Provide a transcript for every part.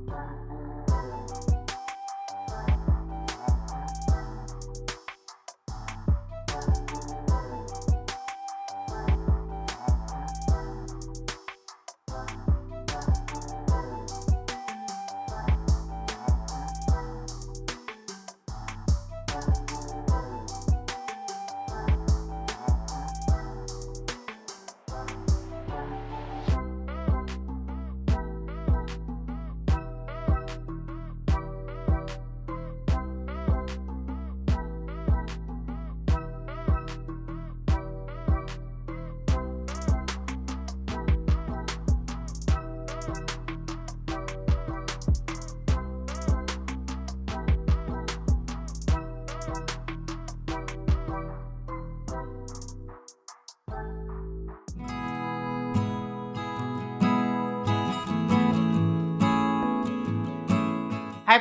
Hi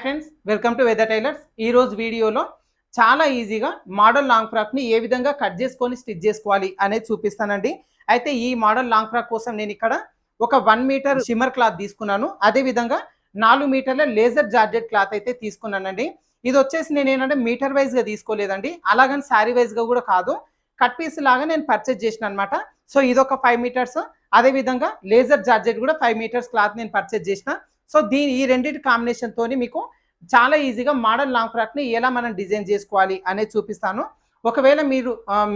friends, welcome to weather tailors. ఈ రోజు వీడియోలో చాలా ఈజీగా మోడల్ లాంగ్ ఫ్రాక్ని ఏ విధంగా కట్ చేసుకొని స్టిచ్ చేసుకోవాలి అనేది చూపిస్తానండి. అయితే ఈ మోడల్ లాంగ్ ఫ్రాక్ కోసం నేను ఇక్కడ ఒక 1 మీటర్ షిమ్మర్ క్లాత్ తీసుకున్నాను. అదేవిధంగా 4 మీటర్ల లేజర్ జార్జెట్ క్లాత్ అయితే తీసుకున్నానండి. ఇది వచ్చేసి నేను ఏంటంటే మీటర్ వైజ్గా తీసుకోలేదండి, అలాగని శారీ వైజ్గా కూడా కాదు, కట్ పీస్ లాగా నేను పర్చేజ్ చేసిన అనమాట. సో ఇది ఒక 5 మీటర్స్, అదేవిధంగా లేజర్ జార్జెట్ కూడా 5 మీటర్స్ క్లాత్ నేను పర్చేజ్ చేసిన. సో ఈ రెండింటి కాంబినేషన్తో మీకు చాలా ఈజీగా మోడల్ లాంగ్ ఫ్రాక్ని ఎలా మనం డిజైన్ చేసుకోవాలి అనేది చూపిస్తాను. ఒకవేళ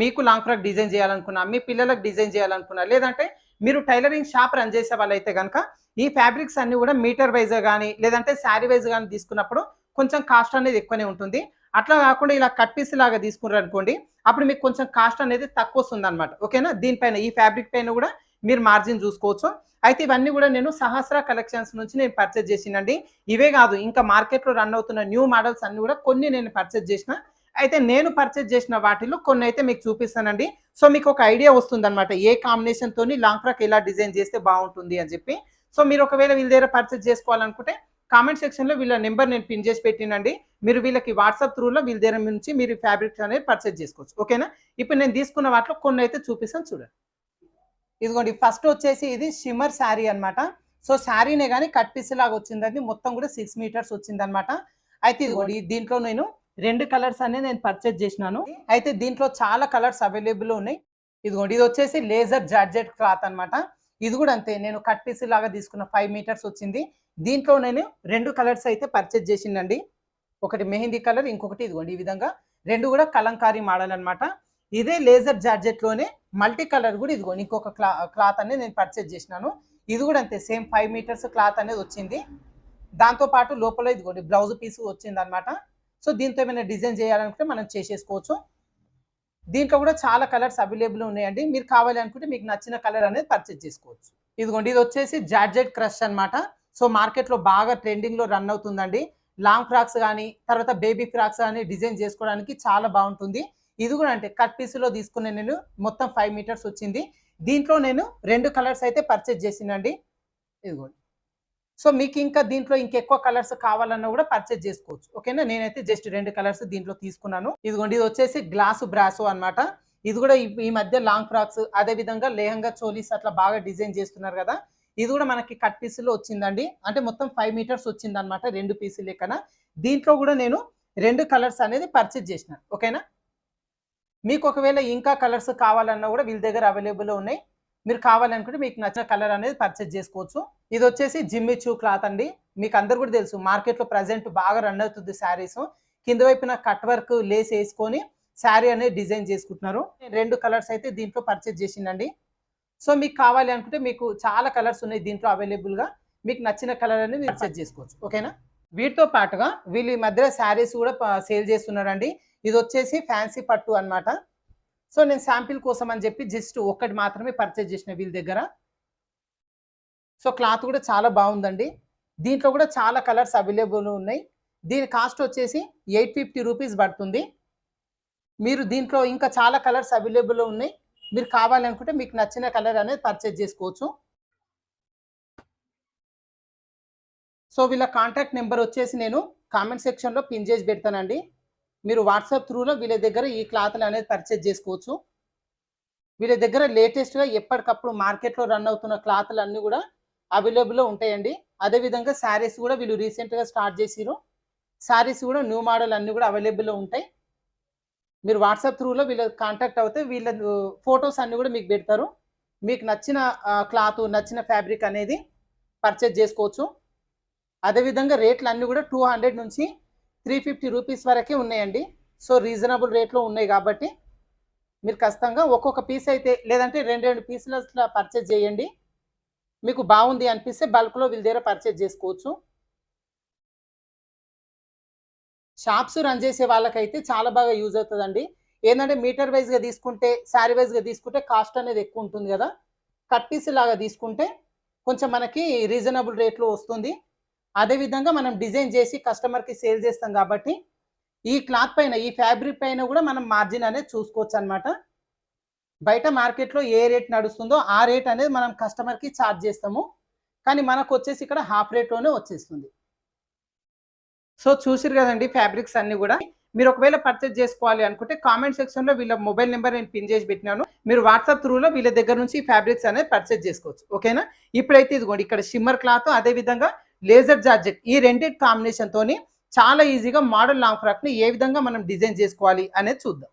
మీకు లాంగ్ ఫ్రాక్ డిజైన్ చేయాలనుకున్నా, మీ పిల్లలకు డిజైన్ చేయాలనుకున్నా, లేదంటే మీరు టైలరింగ్ షాప్ రన్ చేసే వాళ్ళైతే కనుక ఈ ఫ్యాబ్రిక్స్ అన్నీ కూడా మీటర్ వైజ్గా కానీ లేదంటే శారీ వైజ్ కానీ తీసుకున్నప్పుడు కొంచెం కాస్ట్ అనేది ఎక్కువనే ఉంటుంది. అట్లా కాకుండా ఇలా కట్ పీస్ లాగా తీసుకున్నారు అనుకోండి, అప్పుడు మీకు కొంచెం కాస్ట్ అనేది తక్కువ వస్తుంది అనమాట. ఓకేనా, దీనిపైన ఈ ఫ్యాబ్రిక్ పైన కూడా మీరు మార్జిన్ చూసుకోవచ్చు. అయితే ఇవన్నీ కూడా నేను సహస్ర కలెక్షన్స్ నుంచి నేను పర్చేజ్ చేసినండి. ఇవే కాదు, ఇంకా మార్కెట్లో రన్ అవుతున్న న్యూ మోడల్స్ అన్ని కూడా కొన్ని నేను పర్చేజ్ చేసిన. అయితే నేను పర్చేజ్ చేసిన వాటిలో కొన్ని అయితే మీకు చూపిస్తానండి. సో మీకు ఒక ఐడియా వస్తుంది అనమాట, ఏ కాంబినేషన్తో లాంగ్ ఫ్రాక్ ఎలా డిజైన్ చేస్తే బాగుంటుంది అని చెప్పి. సో మీరు ఒకవేళ వీళ్ళ దగ్గర పర్చేజ్ చేసుకోవాలనుకుంటే కామెంట్ సెక్షన్లో వీళ్ళ నెంబర్ నేను పిన్ చేసి పెట్టినండి. మీరు వీళ్ళకి వాట్సాప్ త్రూలో వీళ్ళ దగ్గర నుంచి మీరు ఫ్యాబ్రిక్స్ అనేది పర్చేజ్ చేసుకోవచ్చు. ఓకేనా, ఇప్పుడు నేను తీసుకున్న వాటిలో కొన్ని అయితే చూపిస్తాను చూడండి. ఇదిగోండి, ఫస్ట్ వచ్చేసి ఇది షిమ్మర్ శారీ అనమాట. సో శారీనే కానీ కట్ పీస్ లాగా వచ్చిందండి, మొత్తం కూడా 6 మీటర్స్ వచ్చిందనమాట. అయితే ఇదిగోండి, దీంట్లో నేను 2 కలర్స్ అనేది నేను పర్చేజ్ చేసినాను. అయితే దీంట్లో చాలా కలర్స్ అవైలబుల్ ఉన్నాయి. ఇదిగోండి, ఇది వచ్చేసి లేజర్ జార్జెట్ క్లాత్ అనమాట. ఇది కూడా అంతే, నేను కట్ పీస్ లాగా తీసుకున్న 5 మీటర్స్ వచ్చింది. దీంట్లో నేను 2 కలర్స్ అయితే పర్చేజ్ చేసిందండి. ఒకటి మెహందీ కలర్, ఇంకొకటి ఇదిగోండి ఈ విధంగా, 2 కూడా కలంకారీ మోడల్ అనమాట. ఇదే లేజర్ జార్జెట్లోనే మల్టీ కలర్ కూడా ఇదిగోండి ఇంకొక క్లాత్ అనేది నేను పర్చేజ్ చేసినాను. ఇది కూడా అంతే, సేమ్ 5 మీటర్స్ క్లాత్ అనేది వచ్చింది. దాంతోపాటు లోపల ఇదిగోండి బ్లౌజ్ పీస్ వచ్చింది అనమాట. సో దీంతో ఏమైనా డిజైన్ చేయాలనుకుంటే మనం చేసేసుకోవచ్చు. దీంట్లో కూడా చాలా కలర్స్ అవైలబుల్ ఉన్నాయండి. మీరు కావాలి అనుకుంటే మీకు నచ్చిన కలర్ అనేది పర్చేజ్ చేసుకోవచ్చు. ఇదిగోండి, ఇది వచ్చేసి జార్జెట్ క్రష్ అనమాట. సో మార్కెట్లో బాగా ట్రెండింగ్లో రన్ అవుతుందండి. లాంగ్ ఫ్రాక్స్ కానీ తర్వాత బేబీ ఫ్రాక్స్ కానీ డిజైన్ చేసుకోవడానికి చాలా బాగుంటుంది. ఇది కూడా అంటే కట్ పీసులో తీసుకునే నేను మొత్తం 5 మీటర్స్ వచ్చింది. దీంట్లో నేను 2 కలర్స్ అయితే పర్చేజ్ చేసినండి. ఇదిగోండి, సో మీకు ఇంకా దీంట్లో ఇంకెక్కువ కలర్స్ కావాలన్నా కూడా పర్చేజ్ చేసుకోవచ్చు. ఓకేనా, నేనైతే జస్ట్ 2 కలర్స్ దీంట్లో తీసుకున్నాను. ఇదిగోండి, ఇది వచ్చేసి గ్లాసు బ్రాసో అనమాట. ఇది కూడా ఈ మధ్య లాంగ్ ఫ్రాక్స్, అదేవిధంగా లేహంగా చోలీస్ అట్లా బాగా డిజైన్ చేస్తున్నారు కదా. ఇది కూడా మనకి కట్ పీసులో వచ్చిందండి. అంటే మొత్తం 5 మీటర్స్ వచ్చింది అనమాట, 2 పీసులు లెక్కన. దీంట్లో కూడా నేను 2 కలర్స్ అనేది పర్చేజ్ చేసిన. ఓకేనా, మీకు ఒకవేళ ఇంకా కలర్స్ కావాలన్నా కూడా వీళ్ళ దగ్గర అవైలబుల్ ఉన్నాయి. మీరు కావాలనుకుంటే మీకు నచ్చిన కలర్ అనేది పర్చేజ్ చేసుకోవచ్చు. ఇది వచ్చేసి జిమ్మిచూ క్లాత్ అండి. మీకు అందరు కూడా తెలుసు, మార్కెట్లో ప్రజెంట్ బాగా రన్ అవుతుంది శారీస్. కింద వైపున కట్ వర్క్ లేస్ వేసుకొని శారీ అనేది డిజైన్ చేసుకుంటున్నారు. 2 కలర్స్ అయితే దీంట్లో పర్చేజ్ చేసిందండి. సో మీకు కావాలి అనుకుంటే మీకు చాలా కలర్స్ ఉన్నాయి దీంట్లో అవైలబుల్గా. మీకు నచ్చిన కలర్ అనేది పర్చేజ్ చేసుకోవచ్చు. ఓకేనా, వీటితో పాటుగా వీళ్ళు ఈ మధ్య శారీస్ కూడా సేల్ చేస్తున్నారండి. ఇది వచ్చేసి ఫ్యాన్సీ పట్టు అనమాట. సో నేను శాంపిల్ కోసం అని చెప్పి జస్ట్ ఒకటి మాత్రమే పర్చేజ్ చేసిన వీళ్ళ దగ్గర. సో క్లాత్ కూడా చాలా బాగుందండి. దీంట్లో కూడా చాలా కలర్స్ అవైలబుల్ ఉన్నాయి. దీని కాస్ట్ వచ్చేసి 850 రూపీస్ పడుతుంది. మీరు దీంట్లో ఇంకా చాలా కలర్స్ అవైలబుల్ ఉన్నాయి. మీరు కావాలనుకుంటే మీకు నచ్చిన కలర్ అనేది పర్చేజ్ చేసుకోవచ్చు. సో వీళ్ళ కాంటాక్ట్ నెంబర్ వచ్చేసి నేను కామెంట్ సెక్షన్లో పిన్ చేసి పెడతానండి. మీరు వాట్సాప్ త్రూలో వీళ్ళ దగ్గర ఈ క్లాత్లు అనేది పర్చేజ్ చేసుకోవచ్చు. వీళ్ళ దగ్గర లేటెస్ట్గా ఎప్పటికప్పుడు మార్కెట్లో రన్ అవుతున్న క్లాత్లు అన్నీ కూడా అవైలబుల్లో ఉంటాయండి. అదేవిధంగా శారీస్ కూడా వీళ్ళు రీసెంట్గా స్టార్ట్ చేసిరు. శారీస్ కూడా న్యూ మోడల్ అన్నీ కూడా అవైలబుల్లో ఉంటాయి. మీరు వాట్సాప్ త్రూలో వీళ్ళ కాంటాక్ట్ అవుతే వీళ్ళ ఫొటోస్ అన్నీ కూడా మీకు పెడతారు. మీకు నచ్చిన క్లాత్, నచ్చిన ఫ్యాబ్రిక్ అనేది పర్చేజ్ చేసుకోవచ్చు. అదేవిధంగా రేట్లు అన్నీ కూడా 200 నుంచి 350 రూపీస్ వరకే ఉన్నాయండి. సో రీజనబుల్ రేట్లో ఉన్నాయి కాబట్టి మీరు ఖచ్చితంగా ఒక్కొక్క పీస్ అయితే లేదంటే 2 పీసులు అట్లా పర్చేజ్ చేయండి. మీకు బాగుంది అనిపిస్తే బల్క్లో వీళ్ళ దగ్గర పర్చేజ్ చేసుకోవచ్చు. షాప్స్ రన్ చేసే వాళ్ళకైతే చాలా బాగా యూజ్ అవుతుందండి. ఏంటంటే మీటర్ వైజ్గా తీసుకుంటే, శారీ వైజ్గా తీసుకుంటే కాస్ట్ అనేది ఎక్కువ ఉంటుంది కదా. కట్ పీస్ లాగా తీసుకుంటే కొంచెం మనకి రీజనబుల్ రేట్లో వస్తుంది. అదేవిధంగా మనం డిజైన్ చేసి కస్టమర్కి సేల్ చేస్తాం కాబట్టి ఈ క్లాత్ పైన, ఈ ఫ్యాబ్రిక్ పైన కూడా మనం మార్జిన్ అనేది చూసుకోవచ్చు అనమాట. బయట మార్కెట్లో ఏ రేట్ నడుస్తుందో ఆ రేట్ అనేది మనం కస్టమర్కి ఛార్జ్ చేస్తాము. కానీ మనకు వచ్చేసి ఇక్కడ హాఫ్ రేట్లోనే వచ్చేస్తుంది. సో చూసిరు కదండి ఫ్యాబ్రిక్స్ అన్ని కూడా. మీరు ఒకవేళ పర్చేజ్ చేసుకోవాలి అనుకుంటే కామెంట్ సెక్షన్లో వీళ్ళ మొబైల్ నెంబర్ నేను పిన్ చేసి పెట్టినాను. మీరు వాట్సాప్ త్రూలో వీళ్ళ దగ్గర నుంచి ఈ ఫ్యాబ్రిక్స్ అనేది పర్చేజ్ చేసుకోవచ్చు. ఓకేనా. ఇప్పుడైతే ఇదిగోండి ఇక్కడ షిమ్మర్ క్లాత్, అదేవిధంగా లేజర్ జార్జెట్, ఈ రెండింటి కాంబినేషన్తోని చాలా ఈజీగా మోడల్ లాంగ్ ఫ్రాక్ని ఏ విధంగా మనం డిజైన్ చేసుకోవాలి అనేది చూద్దాం.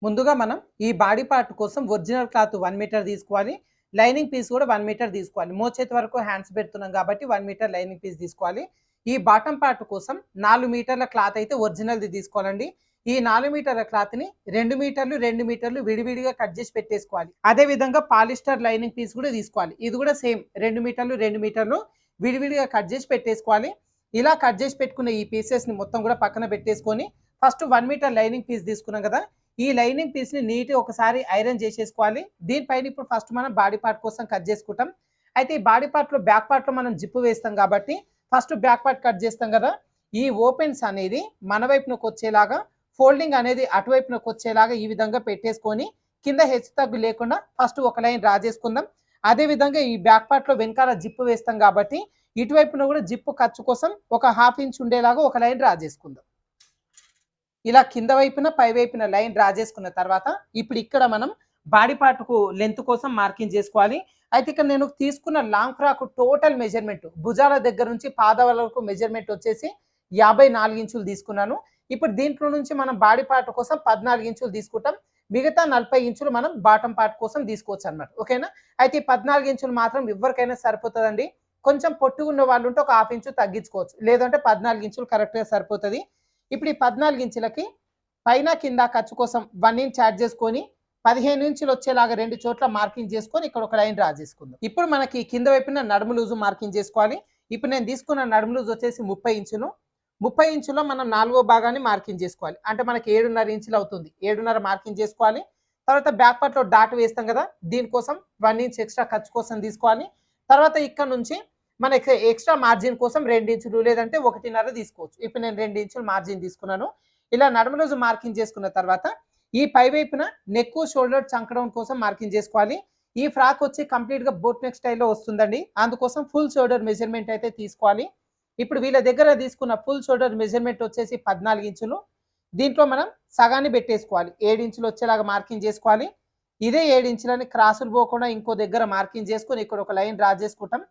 ముందుగా మనం ఈ బాడీ పార్ట్ కోసం ఒరిజినల్ క్లాత్ 1 మీటర్ తీసుకోవాలి. లైనింగ్ పీస్ కూడా 1 మీటర్ తీసుకోవాలి. మోచేతి వరకు హ్యాండ్స్ పెడుతున్నాం కాబట్టి 1 మీటర్ లైనింగ్ పీస్ తీసుకోవాలి. ఈ బాటమ్ పార్ట్ కోసం 4 మీటర్ల క్లాత్ అయితే ఒరిజినల్ది తీసుకోవాలండి. ఈ 4 మీటర్ల క్లాత్ని 2 మీటర్లు 2 మీటర్లు విడివిడిగా కట్ చేసి పెట్టేసుకోవాలి. అదేవిధంగా పాలిస్టర్ లైనింగ్ పీస్ కూడా తీసుకోవాలి. ఇది కూడా సేమ్ 2 మీటర్లు 2 మీటర్లు విడివిడిగా కట్ చేసి పెట్టేసుకోవాలి. ఇలా కట్ చేసి పెట్టుకున్న ఈ పీసెస్ని మొత్తం కూడా పక్కన పెట్టేసుకొని ఫస్ట్ 1 మీటర్ లైనింగ్ పీస్ తీసుకున్నాం కదా, ఈ లైనింగ్ పీస్ని నీట్గా ఒకసారి ఐరన్ చేసేసుకోవాలి. దీనిపైన ఇప్పుడు ఫస్ట్ మనం బాడీ పార్ట్ కోసం కట్ చేసుకుంటాం. అయితే ఈ బాడీ పార్ట్లో బ్యాక్ పార్ట్లో మనం జిప్పు వేస్తాం కాబట్టి ఫస్ట్ బ్యాక్ పార్ట్ కట్ చేస్తాం కదా, ఈ ఓపెన్స్ అనేది మన వైపునకు వచ్చేలాగా, ఫోల్డింగ్ అనేది అటువైపునకు వచ్చేలాగా ఈ విధంగా పెట్టేసుకొని కింద హెచ్చు తగ్గు లేకుండా ఫస్ట్ ఒక లైన్ డ్రా చేసుకుందాం. అదేవిధంగా ఈ బ్యాక్ పార్ట్లో వెనకాల జిప్పు వేస్తాం కాబట్టి ఇటువైపున కూడా జిప్పు ఖర్చు కోసం ఒక 1/2 ఇంచ్ ఉండేలాగా ఒక లైన్ డ్రా చేసుకుందాం. ఇలా కింద వైపున పై వైపున లైన్ డ్రా చేసుకున్న తర్వాత ఇప్పుడు ఇక్కడ మనం బాడీ పార్ట్కు లెంత్ కోసం మార్కింగ్ చేసుకోవాలి. అయితే ఇక్కడ నేను తీసుకున్న లాంగ్ ఫ్రాక్ టోటల్ మెజర్మెంట్ భుజాల దగ్గర నుంచి పాదాల వరకు మెజర్మెంట్ వచ్చేసి 54 ఇంచులు తీసుకున్నాను. ఇప్పుడు దీంట్లో నుంచి మనం బాడీ పార్ట్ కోసం 14 ఇంచులు తీసుకుంటాం. మిగతా 40 ఇంచులు మనం బాటమ్ పార్ట్ కోసం తీసుకోవచ్చు అనమాట. ఓకేనా. అయితే ఈ 14 ఇంచులు మాత్రం ఎవరికైనా సరిపోతుందండి. కొంచెం పొట్టుగా ఉన్న వాళ్ళు ఉంటే ఒక 1/2 ఇంచు తగ్గించుకోవచ్చు, లేదంటే 14 ఇంచులు కరెక్ట్గా సరిపోతుంది. ఇప్పుడు ఈ 14 ఇంచులకి పైన కింద ఖర్చు కోసం 1 ఇంచ్ యాడ్ చేసుకొని 15 ఇంచులు వచ్చేలాగా 2 చోట్ల మార్కింగ్ చేసుకొని ఇక్కడ ఒక లైన్ డ్రా చేసుకుందాం. ఇప్పుడు మనకి కింద వైపున నడుము లూజు మార్కింగ్ చేసుకోవాలి. ఇప్పుడు నేను తీసుకున్న నడుము లూజు వచ్చేసి 30 ఇంచులు. 30 ఇంచులో మనం 4వ భాగాన్ని మార్కింగ్ చేసుకోవాలి. అంటే మనకి 7.5 ఇంచులు అవుతుంది. 7.5 మార్కింగ్ చేసుకోవాలి. తర్వాత బ్యాక్ పార్ట్లో డాట్ వేస్తాం కదా, దీనికోసం 1 ఇంచ్ ఎక్స్ట్రా ఖర్చు కోసం తీసుకోవాలి. తర్వాత ఇక్కడ నుంచి మనకి ఎక్స్ట్రా మార్జిన్ కోసం 2 ఇంచులు లేదంటే 1.5 తీసుకోవచ్చు. ఇప్పుడు నేను 2 ఇంచులు మార్జిన్ తీసుకున్నాను. ఇలా నడుము లూజు మార్కింగ్ చేసుకున్న తర్వాత ఈ పై వైపున నెక్, షోల్డర్, చంకడౌన్ కోసం మార్కింగ్ చేసుకోవాలి. ఈ ఫ్రాక్ వచ్చి కంప్లీట్గా బోట్ నెక్ స్టైల్లో వస్తుందండి. అందుకోసం ఫుల్ షోల్డర్ మెజర్మెంట్ అయితే తీసుకోవాలి. ఇప్పుడు వీళ్ళ దగ్గర తీసుకున్న ఫుల్ షోల్డర్ మెజర్మెంట్ వచ్చేసి 14 ఇంచులు. దీంట్లో మనం సగాన్ని పెట్టేసుకోవాలి. 7 ఇంచులు వచ్చేలాగా మార్కింగ్ చేసుకోవాలి. ఇదే 7 ఇంచులని క్రాసులు పోకుండా ఇంకో దగ్గర మార్కింగ్ చేసుకొని ఇక్కడ ఒక లైన్ డ్రా చేసుకుంటాం.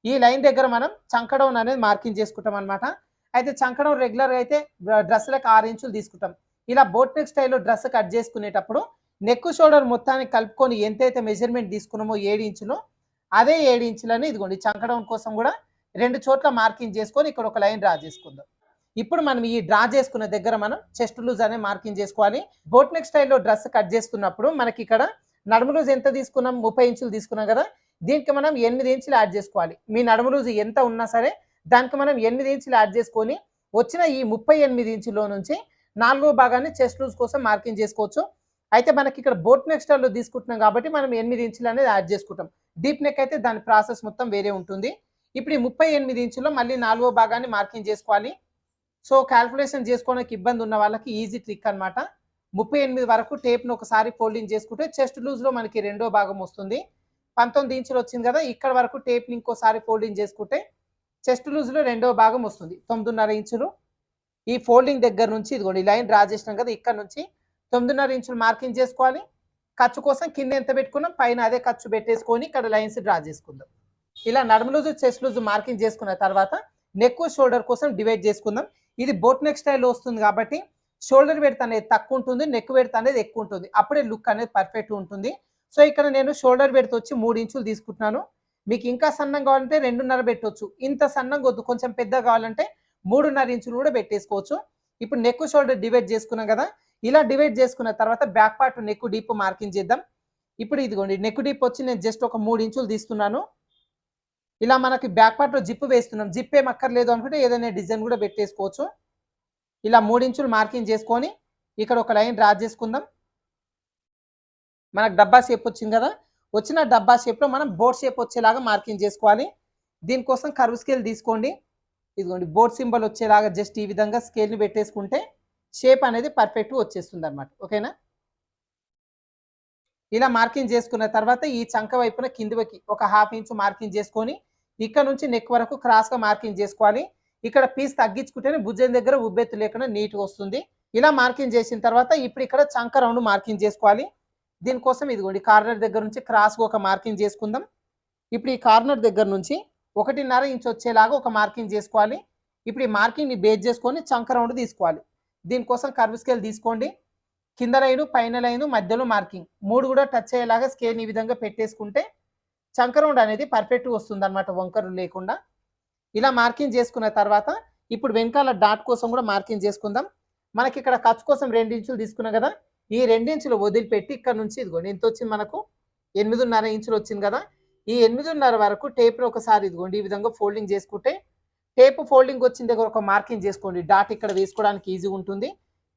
ఈ లైన్ దగ్గర మనం చంకడౌన్ అనేది మార్కింగ్ చేసుకుంటాం అనమాట. అయితే చంకడౌన్ రెగ్యులర్గా అయితే డ్రెస్లకు 6 ఇంచులు తీసుకుంటాం. ఇలా బోట్ నెక్ స్టైల్లో డ్రెస్ కట్ చేసుకునేటప్పుడు నెక్, షోల్డర్ మొత్తాన్ని కలుపుకొని ఎంతైతే మెజర్మెంట్ తీసుకున్నామో 7 ఇంచులు, అదే 7 ఇంచులని ఇదిగోండి చంకడౌన్ కోసం కూడా 2 చోట్ల మార్కింగ్ చేసుకొని ఇక్కడ ఒక లైన్ డ్రా చేసుకుందాం. ఇప్పుడు మనం ఈ డ్రా చేసుకున్న దగ్గర మనం చెస్ట్ లూజ్ అనే మార్కింగ్ చేసుకోవాలి. బోట్ నెక్ స్టైల్లో డ్రెస్ కట్ చేసుకున్నప్పుడు మనకి ఇక్కడ నడుము లూజ్ ఎంత తీసుకున్నాం, 30 ఇంచులు తీసుకున్నాం కదా, దీనికి మనం 8 ఇంచులు యాడ్ చేసుకోవాలి. మీ నడుము లూజ్ ఎంత ఉన్నా సరే దానికి మనం 8 ఇంచులు యాడ్ చేసుకొని వచ్చిన ఈ 38 ఇంచులో నుంచి 4వ భాగాన్ని చెస్ట్ లూజ్ కోసం మార్కింగ్ చేసుకోవచ్చు. అయితే మనకి ఇక్కడ బోట్ నెక్ స్టైల్లో తీసుకుంటున్నాం కాబట్టి మనం 8 ఇంచులు అనేది యాడ్ చేసుకుంటాం. డీప్ నెక్ అయితే దాని ప్రాసెస్ మొత్తం వేరే ఉంటుంది. ఇప్పుడు ఈ 38 ఇంచులో మళ్ళీ 4వ భాగాన్ని మార్కింగ్ చేసుకోవాలి. సో క్యాల్కులేషన్ చేసుకోవడానికి ఇబ్బంది ఉన్న వాళ్ళకి ఈజీ ట్రిక్ అనమాట. 38 వరకు టేప్ను ఒకసారి ఫోల్డింగ్ చేసుకుంటే చెస్ట్ లూజ్లో మనకి 2వ భాగం వస్తుంది. 19 ఇంచులు వచ్చింది కదా, ఇక్కడ వరకు టేప్ని ఇంకోసారి ఫోల్డింగ్ చేసుకుంటే చెస్ట్ లూజ్లో 2వ భాగం వస్తుంది 9.5 ఇంచులు. ఈ ఫోల్డింగ్ దగ్గర నుంచి ఇదిగోండి లైన్ డ్రా చేసినాం కదా, ఇక్కడ నుంచి 9.5 ఇంచులు మార్కింగ్ చేసుకోవాలి. ఖర్చు కోసం కింద ఎంత పెట్టుకున్నాం పైన అదే ఖర్చు పెట్టేసుకొని ఇక్కడ లైన్స్ డ్రా చేసుకుందాం. ఇలా నడుము లూజు చెస్ట్ లూజు మార్కింగ్ చేసుకున్న తర్వాత నెక్ షోల్డర్ కోసం డివైడ్ చేసుకుందాం. ఇది బోట్ నెక్ స్టైల్లో వస్తుంది కాబట్టి షోల్డర్ విడ్త్ అనేది తక్కువ ఉంటుంది, నెక్ విడ్త్ అనేది ఎక్కువ ఉంటుంది. అప్పుడే లుక్ అనేది పర్ఫెక్ట్ ఉంటుంది. సో ఇక్కడ నేను షోల్డర్ విడ్త్ వచ్చి 3 ఇంచులు తీసుకుంటున్నాను. మీకు ఇంకా సన్నం కావాలంటే 2.5 పెట్టవచ్చు. ఇంత సన్నం వద్దు, కొంచెం పెద్ద కావాలంటే 3.5 ఇంచులు కూడా పెట్టేసుకోవచ్చు. ఇప్పుడు నెక్ షోల్డర్ డివైడ్ చేసుకున్నాం కదా, ఇలా డివైడ్ చేసుకున్న తర్వాత back part neck deep marking చేద్దాం. ఇప్పుడు ఇదిగోండి నెక్ డీప్ వచ్చి నేను జస్ట్ ఒక 3 ఇంచులు తీస్తున్నాను. ఇలా మనకి బ్యాక్ పార్ట్లో జిప్ వేస్తున్నాం. జిప్ ఏం అక్కర్లేదు అనుకుంటే ఏదైనా డిజైన్ కూడా పెట్టేసుకోవచ్చు. ఇలా 3 ఇంచులు మార్కింగ్ చేసుకొని ఇక్కడ ఒక లైన్ డ్రా చేసుకుందాం. మనకు డబ్బా షేప్ వచ్చింది కదా, వచ్చిన డబ్బా షేప్లో మనం బోట్ షేప్ వచ్చేలాగా మార్కింగ్ చేసుకోవాలి. దీనికోసం కర్వ్ స్కేల్ తీసుకోండి. ఇదిగోండి బోట్ సింబల్ వచ్చేలాగా జస్ట్ ఈ విధంగా స్కేల్ని పెట్టేసుకుంటే షేప్ అనేది పర్ఫెక్ట్గా వచ్చేస్తుంది అనమాట. ఓకేనా? ఇలా మార్కింగ్ చేసుకున్న తర్వాత ఈ చంక వైపున కిందికి ఒక 1/2 ఇంచు మార్కింగ్ చేసుకొని ఇక్కడ నుంచి నెక్ వరకు క్రాస్గా మార్కింగ్ చేసుకోవాలి. ఇక్కడ పీస్ తగ్గించుకుంటేనే భుజం దగ్గర ఉబ్బెత్తు లేకుండా నీట్గా వస్తుంది. ఇలా మార్కింగ్ చేసిన తర్వాత ఇప్పుడు ఇక్కడ చంక రౌండ్ మార్కింగ్ చేసుకోవాలి. దీనికోసం ఇదిగోండి కార్నర్ దగ్గర నుంచి క్రాస్గా ఒక మార్కింగ్ చేసుకుందాం. ఇప్పుడు ఈ కార్నర్ దగ్గర నుంచి 1.5 ఇంచ్ వచ్చేలాగా ఒక మార్కింగ్ చేసుకోవాలి. ఇప్పుడు ఈ మార్కింగ్ని బేస్ చేసుకొని చంక రౌండ్ తీసుకోవాలి. దీనికోసం కర్వ్ స్కేల్ తీసుకోండి. కింద లైను, పైన లైను, మధ్యలో మార్కింగ్ 3 కూడా టచ్ అయ్యేలాగా స్కేల్ ఈ విధంగా పెట్టేసుకుంటే చంక రౌండ్ అనేది పర్ఫెక్ట్గా వస్తుంది అనమాట, వంకరు లేకుండా. ఇలా మార్కింగ్ చేసుకున్న తర్వాత ఇప్పుడు వెనకాల డాట్ కోసం కూడా మార్కింగ్ చేసుకుందాం. మనకి ఇక్కడ ఖర్చు కోసం 2 ఇంచులు తీసుకున్నాం కదా, ఈ 2 ఇంచులు వదిలిపెట్టి ఇక్కడ నుంచి ఇదిగోండి ఎంత వచ్చింది మనకు 8.5 ఇంచులు వచ్చింది కదా, ఈ 8.5 వరకు టేప్ను ఒకసారి ఇదిగోండి ఈ విధంగా ఫోల్డింగ్ చేసుకుంటే టేప్ ఫోల్డింగ్ వచ్చిన దగ్గర ఒక మార్కింగ్ చేసుకోండి. డాట్ ఇక్కడ వేసుకోవడానికి ఈజీ ఉంటుంది.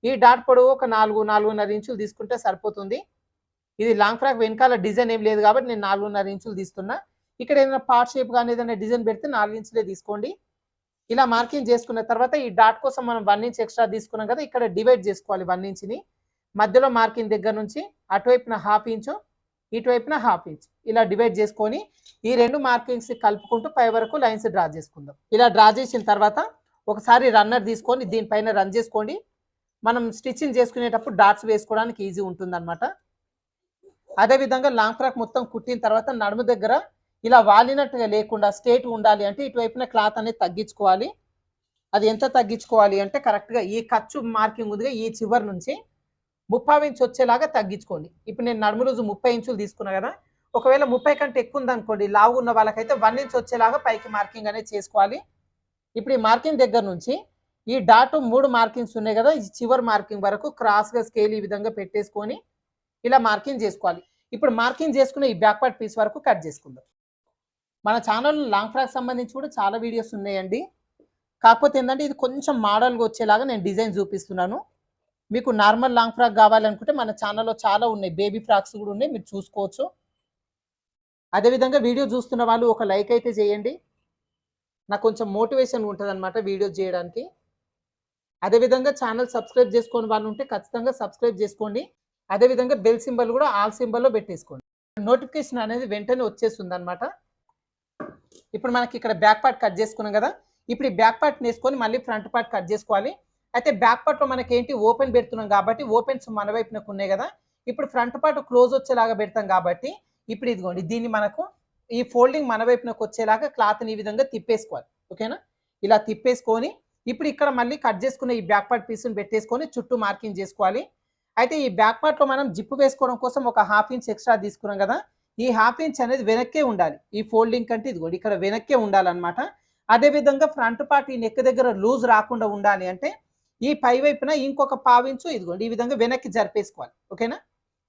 ఈ డాట్ పొడవు ఒక 4.5 ఇంచులు తీసుకుంటే సరిపోతుంది. ఇది లాంగ్ ఫ్రాక్ వెనకాల డిజైన్ ఏం లేదు కాబట్టి నేను 4.5 ఇంచులు తీస్తున్నా. ఇక్కడ ఏదైనా పార్ట్ షేప్ కానీ ఏదైనా డిజైన్ పెడితే 4 ఇంచులే తీసుకోండి. ఇలా మార్కింగ్ చేసుకున్న తర్వాత ఈ డాట్ కోసం మనం 1 ఇంచ్ ఎక్స్ట్రా తీసుకున్నాం కదా, ఇక్కడ డివైడ్ చేసుకోవాలి 1 ఇంచ్ని. మధ్యలో మార్కింగ్ దగ్గర నుంచి అటువైపున 1/2 ఇంచు, ఇటువైపున 1/2 ఇంచ్ ఇలా డివైడ్ చేసుకొని ఈ 2 మార్కింగ్స్ కలుపుకుంటూ పై వరకు లైన్స్ డ్రా చేసుకుందాం. ఇలా డ్రా చేసిన తర్వాత ఒకసారి రన్నర్ తీసుకొని దీనిపైన రన్ చేసుకోండి. మనం స్టిచ్చింగ్ చేసుకునేటప్పుడు డాట్స్ వేసుకోవడానికి ఈజీ ఉంటుంది అనమాట. అదేవిధంగా లాంగ్ ఫ్రాక్ మొత్తం కుట్టిన తర్వాత నడుము దగ్గర ఇలా వాలినట్టుగా లేకుండా స్ట్రేట్ ఉండాలి అంటే ఇటువైపున క్లాత్ అనేది తగ్గించుకోవాలి. అది ఎంత తగ్గించుకోవాలి అంటే కరెక్ట్గా ఈ ఖర్చు మార్కింగ్ ఉందిగా ఈ చివరి నుంచి 30 ఇంచ్ వచ్చేలాగా తగ్గించుకోండి. ఇప్పుడు నేను నడుము రోజు 30 ఇంచులు తీసుకున్నా కదా, ఒకవేళ 30 కంటే ఎక్కువ ఉందనుకోండి లావు ఉన్న వాళ్ళకైతే 1 ఇంచ్ వచ్చేలాగా పైకి మార్కింగ్ అనేది చేసుకోవాలి. ఇప్పుడు ఈ మార్కింగ్ దగ్గర నుంచి ఈ డాట్ 3 మార్కింగ్స్ ఉన్నాయి కదా, ఈ చివరి మార్కింగ్ వరకు క్రాస్గా స్కేల్ ఈ విధంగా పెట్టేసుకొని ఇలా మార్కింగ్ చేసుకోవాలి. ఇప్పుడు మార్కింగ్ చేసుకున్న ఈ బ్యాక్ పార్ట్ పీస్ వరకు కట్ చేసుకుందాం. మన ఛానల్లో లాంగ్ ఫ్రాక్ సంబంధించి కూడా చాలా వీడియోస్ ఉన్నాయండి. కాకపోతే ఏంటంటే ఇది కొంచెం మోడల్గా వచ్చేలాగా నేను డిజైన్ చూపిస్తున్నాను. మీకు నార్మల్ లాంగ్ ఫ్రాక్ కావాలనుకుంటే మన ఛానల్లో చాలా ఉన్నాయి, బేబీ ఫ్రాక్స్ కూడా ఉన్నాయి, మీరు చూసుకోవచ్చు. అదేవిధంగా వీడియో చూస్తున్న వాళ్ళు ఒక లైక్ అయితే చేయండి, నాకు కొంచెం మోటివేషన్ ఉంటుంది అనమాట వీడియోస్ చేయడానికి. అదేవిధంగా ఛానల్ సబ్స్క్రైబ్ చేసుకుని వాళ్ళు ఉంటే ఖచ్చితంగా సబ్స్క్రైబ్ చేసుకోండి. అదేవిధంగా బెల్ సింబల్ కూడా ఆల్ సింబల్లో పెట్టేసుకోండి, నోటిఫికేషన్ అనేది వెంటనే వచ్చేస్తుంది అనమాట. ఇప్పుడు మనకి ఇక్కడ బ్యాక్ పార్ట్ కట్ చేసుకున్నాం కదా, ఇప్పుడు ఈ బ్యాక్ పార్ట్ వేసుకొని మళ్ళీ ఫ్రంట్ పార్ట్ కట్ చేసుకోవాలి. అయితే బ్యాక్ పార్ట్లో మనకి ఏంటి ఓపెన్ పెడుతున్నాం కాబట్టి ఓపెన్స్ మన వైపునకు ఉన్నాయి కదా, ఇప్పుడు ఫ్రంట్ పార్ట్ క్లోజ్ వచ్చేలాగా పెడతాం కాబట్టి ఇప్పుడు ఇదిగోండి దీన్ని మనకు ఈ ఫోల్డింగ్ మన వైపునకు వచ్చేలాగా క్లాత్ని ఈ విధంగా తిప్పేసుకోవాలి. ఓకేనా? ఇలా తిప్పేసుకొని ఇప్పుడు ఇక్కడ మళ్ళీ కట్ చేసుకున్న ఈ బ్యాక్ పార్ట్ పీస్ని పెట్టేసుకొని చుట్టూ మార్కింగ్ చేసుకోవాలి. అయితే ఈ బ్యాక్ పార్ట్లో మనం జిప్పు వేసుకోవడం కోసం ఒక 1/2 ఇంచ్ ఎక్స్ట్రా తీసుకున్నాం కదా, ఈ 1/2 ఇంచ్ అనేది వెనక్కే ఉండాలి. ఈ ఫోల్డింగ్ కంటే ఇదిగోండి ఇక్కడ వెనక్కే ఉండాలన్నమాట. అదేవిధంగా ఫ్రంట్ పార్ట్ ఈ నెక్ దగ్గర లూజ్ రాకుండా ఉండాలి అంటే ఈ పై వైపున ఇంకొక 1/2 ఇంచు ఇదిగోండి ఈ విధంగా వెనక్కి జరిపేసుకోవాలి. ఓకేనా?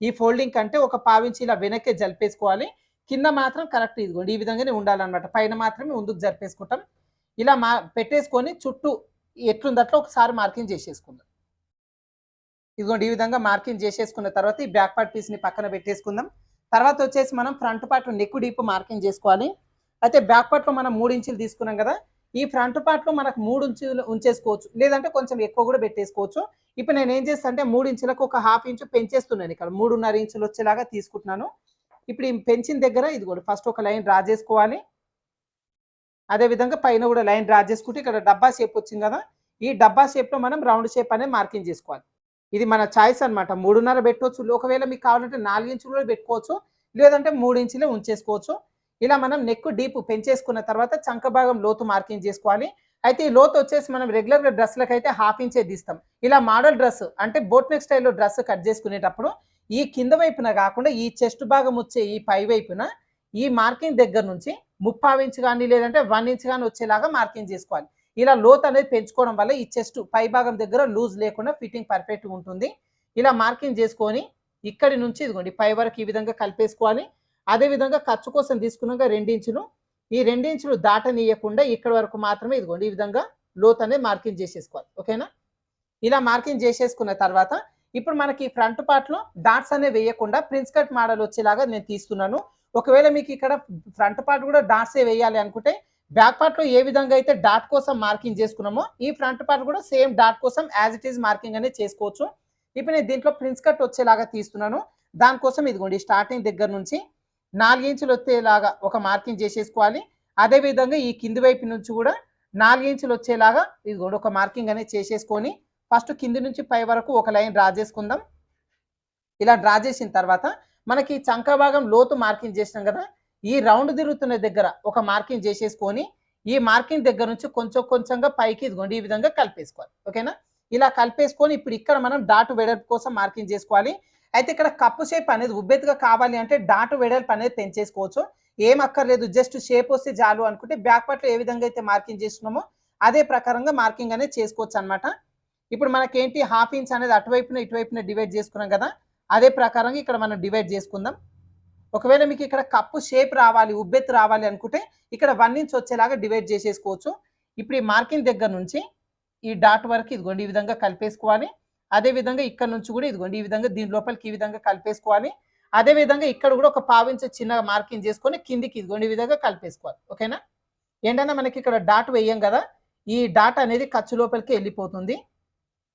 ఈ ఫోల్డింగ్ కంటే ఒక 1/2 ఇంచు ఇలా వెనక్కి జరిపేసుకోవాలి. కింద మాత్రం కరెక్ట్ ఇదిగోండి ఈ విధంగానే ఉండాలన్నమాట, పైన మాత్రమే ముందుకు జరిపేసుకుంటాం. ఇలా పెట్టేసుకొని చుట్టూ ఎట్లుందట్లో ఒకసారి మార్కింగ్ చేసేసుకుందాం. ఇదిగోండి ఈ విధంగా మార్కింగ్ చేసేసుకున్న తర్వాత ఈ బ్యాక్ పార్ట్ పీస్ని పక్కన పెట్టేసుకుందాం. తర్వాత వచ్చేసి మనం front part neck deep marking చేసుకోవాలి. అయితే బ్యాక్ పార్ట్లో మనం 3 ఇంచులు తీసుకున్నాం కదా, ఈ ఫ్రంట్ పార్ట్లో మనకు 3 ఇంచులు ఉంచేసుకోవచ్చు, లేదంటే కొంచెం ఎక్కువ కూడా పెట్టేసుకోవచ్చు. ఇప్పుడు నేను ఏం చేస్తాను అంటే 3 ఇంచులకు ఒక 1/2 ఇంచు పెంచేస్తున్నాను, ఇక్కడ 3.5 ఇంచులు వచ్చేలాగా తీసుకుంటున్నాను. ఇప్పుడు ఈ పెంచిన దగ్గర ఇది కూడా ఫస్ట్ ఒక లైన్ డ్రా చేసుకోవాలి. అదేవిధంగా పైన కూడా లైన్ డ్రా చేసుకుంటే ఇక్కడ డబ్బా షేప్ వచ్చింది కదా, ఈ డబ్బా షేప్లో మనం రౌండ్ షేప్ అనేది మార్కింగ్ చేసుకోవాలి. ఇది మన చాయిస్ అనమాట, 3.5 పెట్టవచ్చు, ఒకవేళ మీకు కావాలంటే 4 ఇంచులు కూడా పెట్టుకోవచ్చు, లేదంటే 3 ఇంచులే ఉంచేసుకోవచ్చు. ఇలా మనం నెక్ డీప్ పెంచేసుకున్న తర్వాత చంక భాగం లోతు మార్కింగ్ చేసుకోవాలి. అయితే ఈ లోతు వచ్చేసి మనం రెగ్యులర్గా డ్రెస్లకైతే 1/2 ఇంచే తీస్తాం. ఇలా మోడల్ డ్రెస్ అంటే బోట్ నెక్ స్టైల్లో డ్రెస్ కట్ చేసుకునేటప్పుడు ఈ కింద వైపున కాకుండా ఈ చెస్ట్ భాగం వచ్చే ఈ పై వైపున ఈ మార్కింగ్ దగ్గర నుంచి 3/4 ఇంచ్ కానీ లేదంటే 1 ఇంచ్ కానీ వచ్చేలాగా మార్కింగ్ చేసుకోవాలి. ఇలా లోతు అనేది పెంచుకోవడం వల్ల ఈ చెస్ట్ పై భాగం దగ్గర లూజ్ లేకుండా ఫిట్టింగ్ పర్ఫెక్ట్గా ఉంటుంది. ఇలా మార్కింగ్ చేసుకొని ఇక్కడి నుంచి ఇదిగోండి పై వరకు ఈ విధంగా కలిపేసుకోవాలి. అదేవిధంగా ఖర్చు కోసం తీసుకున్నాక 2 ఇంచులు, ఈ 2 ఇంచులు దాటనీయకుండా ఇక్కడ వరకు మాత్రమే ఇదిగోండి ఈ విధంగా లోతు అనేది మార్కింగ్ చేసేసుకోవాలి. ఓకేనా? ఇలా మార్కింగ్ చేసేసుకున్న తర్వాత ఇప్పుడు మనకి ఫ్రంట్ పార్ట్లో డాట్స్ అనేవి వేయకుండా ప్రిన్స్ కట్ మోడల్ వచ్చేలాగా నేను తీస్తున్నాను. ఒకవేళ మీకు ఇక్కడ ఫ్రంట్ పార్ట్ కూడా డాట్సే వేయాలి అనుకుంటే బ్యాక్ పార్ట్లో ఏ విధంగా అయితే డాట్ కోసం మార్కింగ్ చేసుకున్నామో ఈ ఫ్రంట్ పార్ట్ కూడా సేమ్ డాట్ కోసం యాజ్ ఇట్ ఈజ్ మార్కింగ్ అనేది చేసుకోవచ్చు. ఇప్పుడు నేను దీంట్లో ప్రిన్స్ కట్ వచ్చేలాగా తీస్తున్నాను. దానికోసం ఇదిగోండి స్టార్టింగ్ దగ్గర నుంచి 4 ఇంచులు వచ్చేలాగా ఒక మార్కింగ్ చేసేసుకోవాలి. అదేవిధంగా ఈ కింది వైపు నుంచి కూడా 4 ఇంచులు వచ్చేలాగా ఇదిగోండి ఒక మార్కింగ్ అనేది చేసేసుకొని ఫస్ట్ కింది నుంచి పై వరకు ఒక లైన్ డ్రా చేసుకుందాం. ఇలా డ్రా చేసిన తర్వాత మనకి చంక భాగం లోతు మార్కింగ్ చేసినాం కదా, ఈ రౌండ్ తిరుగుతున్న దగ్గర ఒక మార్కింగ్ చేసేసుకొని ఈ మార్కింగ్ దగ్గర నుంచి కొంచెం కొంచెంగా పైకి ఇదిగోండి ఈ విధంగా కలిపేసుకోవాలి. ఓకేనా? ఇలా కలిపేసుకొని ఇప్పుడు ఇక్కడ మనం డాట్ వెడల్పు కోసం మార్కింగ్ చేసుకోవాలి. అయితే ఇక్కడ కప్పు షేప్ అనేది ఉబ్బెత్తుగా కావాలి అంటే డాట్ వెడల్పు అనేది పెంచేసుకోవచ్చు. ఏం అక్కర్లేదు, జస్ట్ షేప్ వస్తే చాలు అనుకుంటే బ్యాక్ పార్ట్లో ఏ విధంగా అయితే మార్కింగ్ చేస్తున్నామో అదే ప్రకారంగా మార్కింగ్ అనేది చేసుకోవచ్చు అనమాట. ఇప్పుడు మనకేంటి 1/2 ఇంచ్ అనేది అటువైపున ఇటువైపున డివైడ్ చేసుకున్నాం కదా, అదే ప్రకారంగా ఇక్కడ మనం డివైడ్ చేసుకుందాం. ఒకవేళ మీకు ఇక్కడ కప్పు షేప్ రావాలి, ఉబ్బెత్తు రావాలి అనుకుంటే ఇక్కడ 1 ఇంచ్ వచ్చేలాగా డివైడ్ చేసేసుకోవచ్చు. ఇప్పుడు ఈ మార్కింగ్ దగ్గర నుంచి ఈ డాట్ వరకు ఇదిగోండి ఈ విధంగా కలిపేసుకోవాలి. అదేవిధంగా ఇక్కడ నుంచి కూడా ఇదిగోండి ఈ విధంగా దీని లోపలికి ఈ విధంగా కలిపేసుకోవాలి. అదేవిధంగా ఇక్కడ కూడా ఒక 1/2 ఇంచ్ చిన్నగా మార్కింగ్ చేసుకొని కిందికి ఇదిగోండి ఈ విధంగా కలిపేసుకోవాలి. ఓకేనా? ఏంటన్నా మనకి ఇక్కడ డాట్ వేయం కదా, ఈ డాట్ అనేది ఖర్చు లోపలికి వెళ్ళిపోతుంది.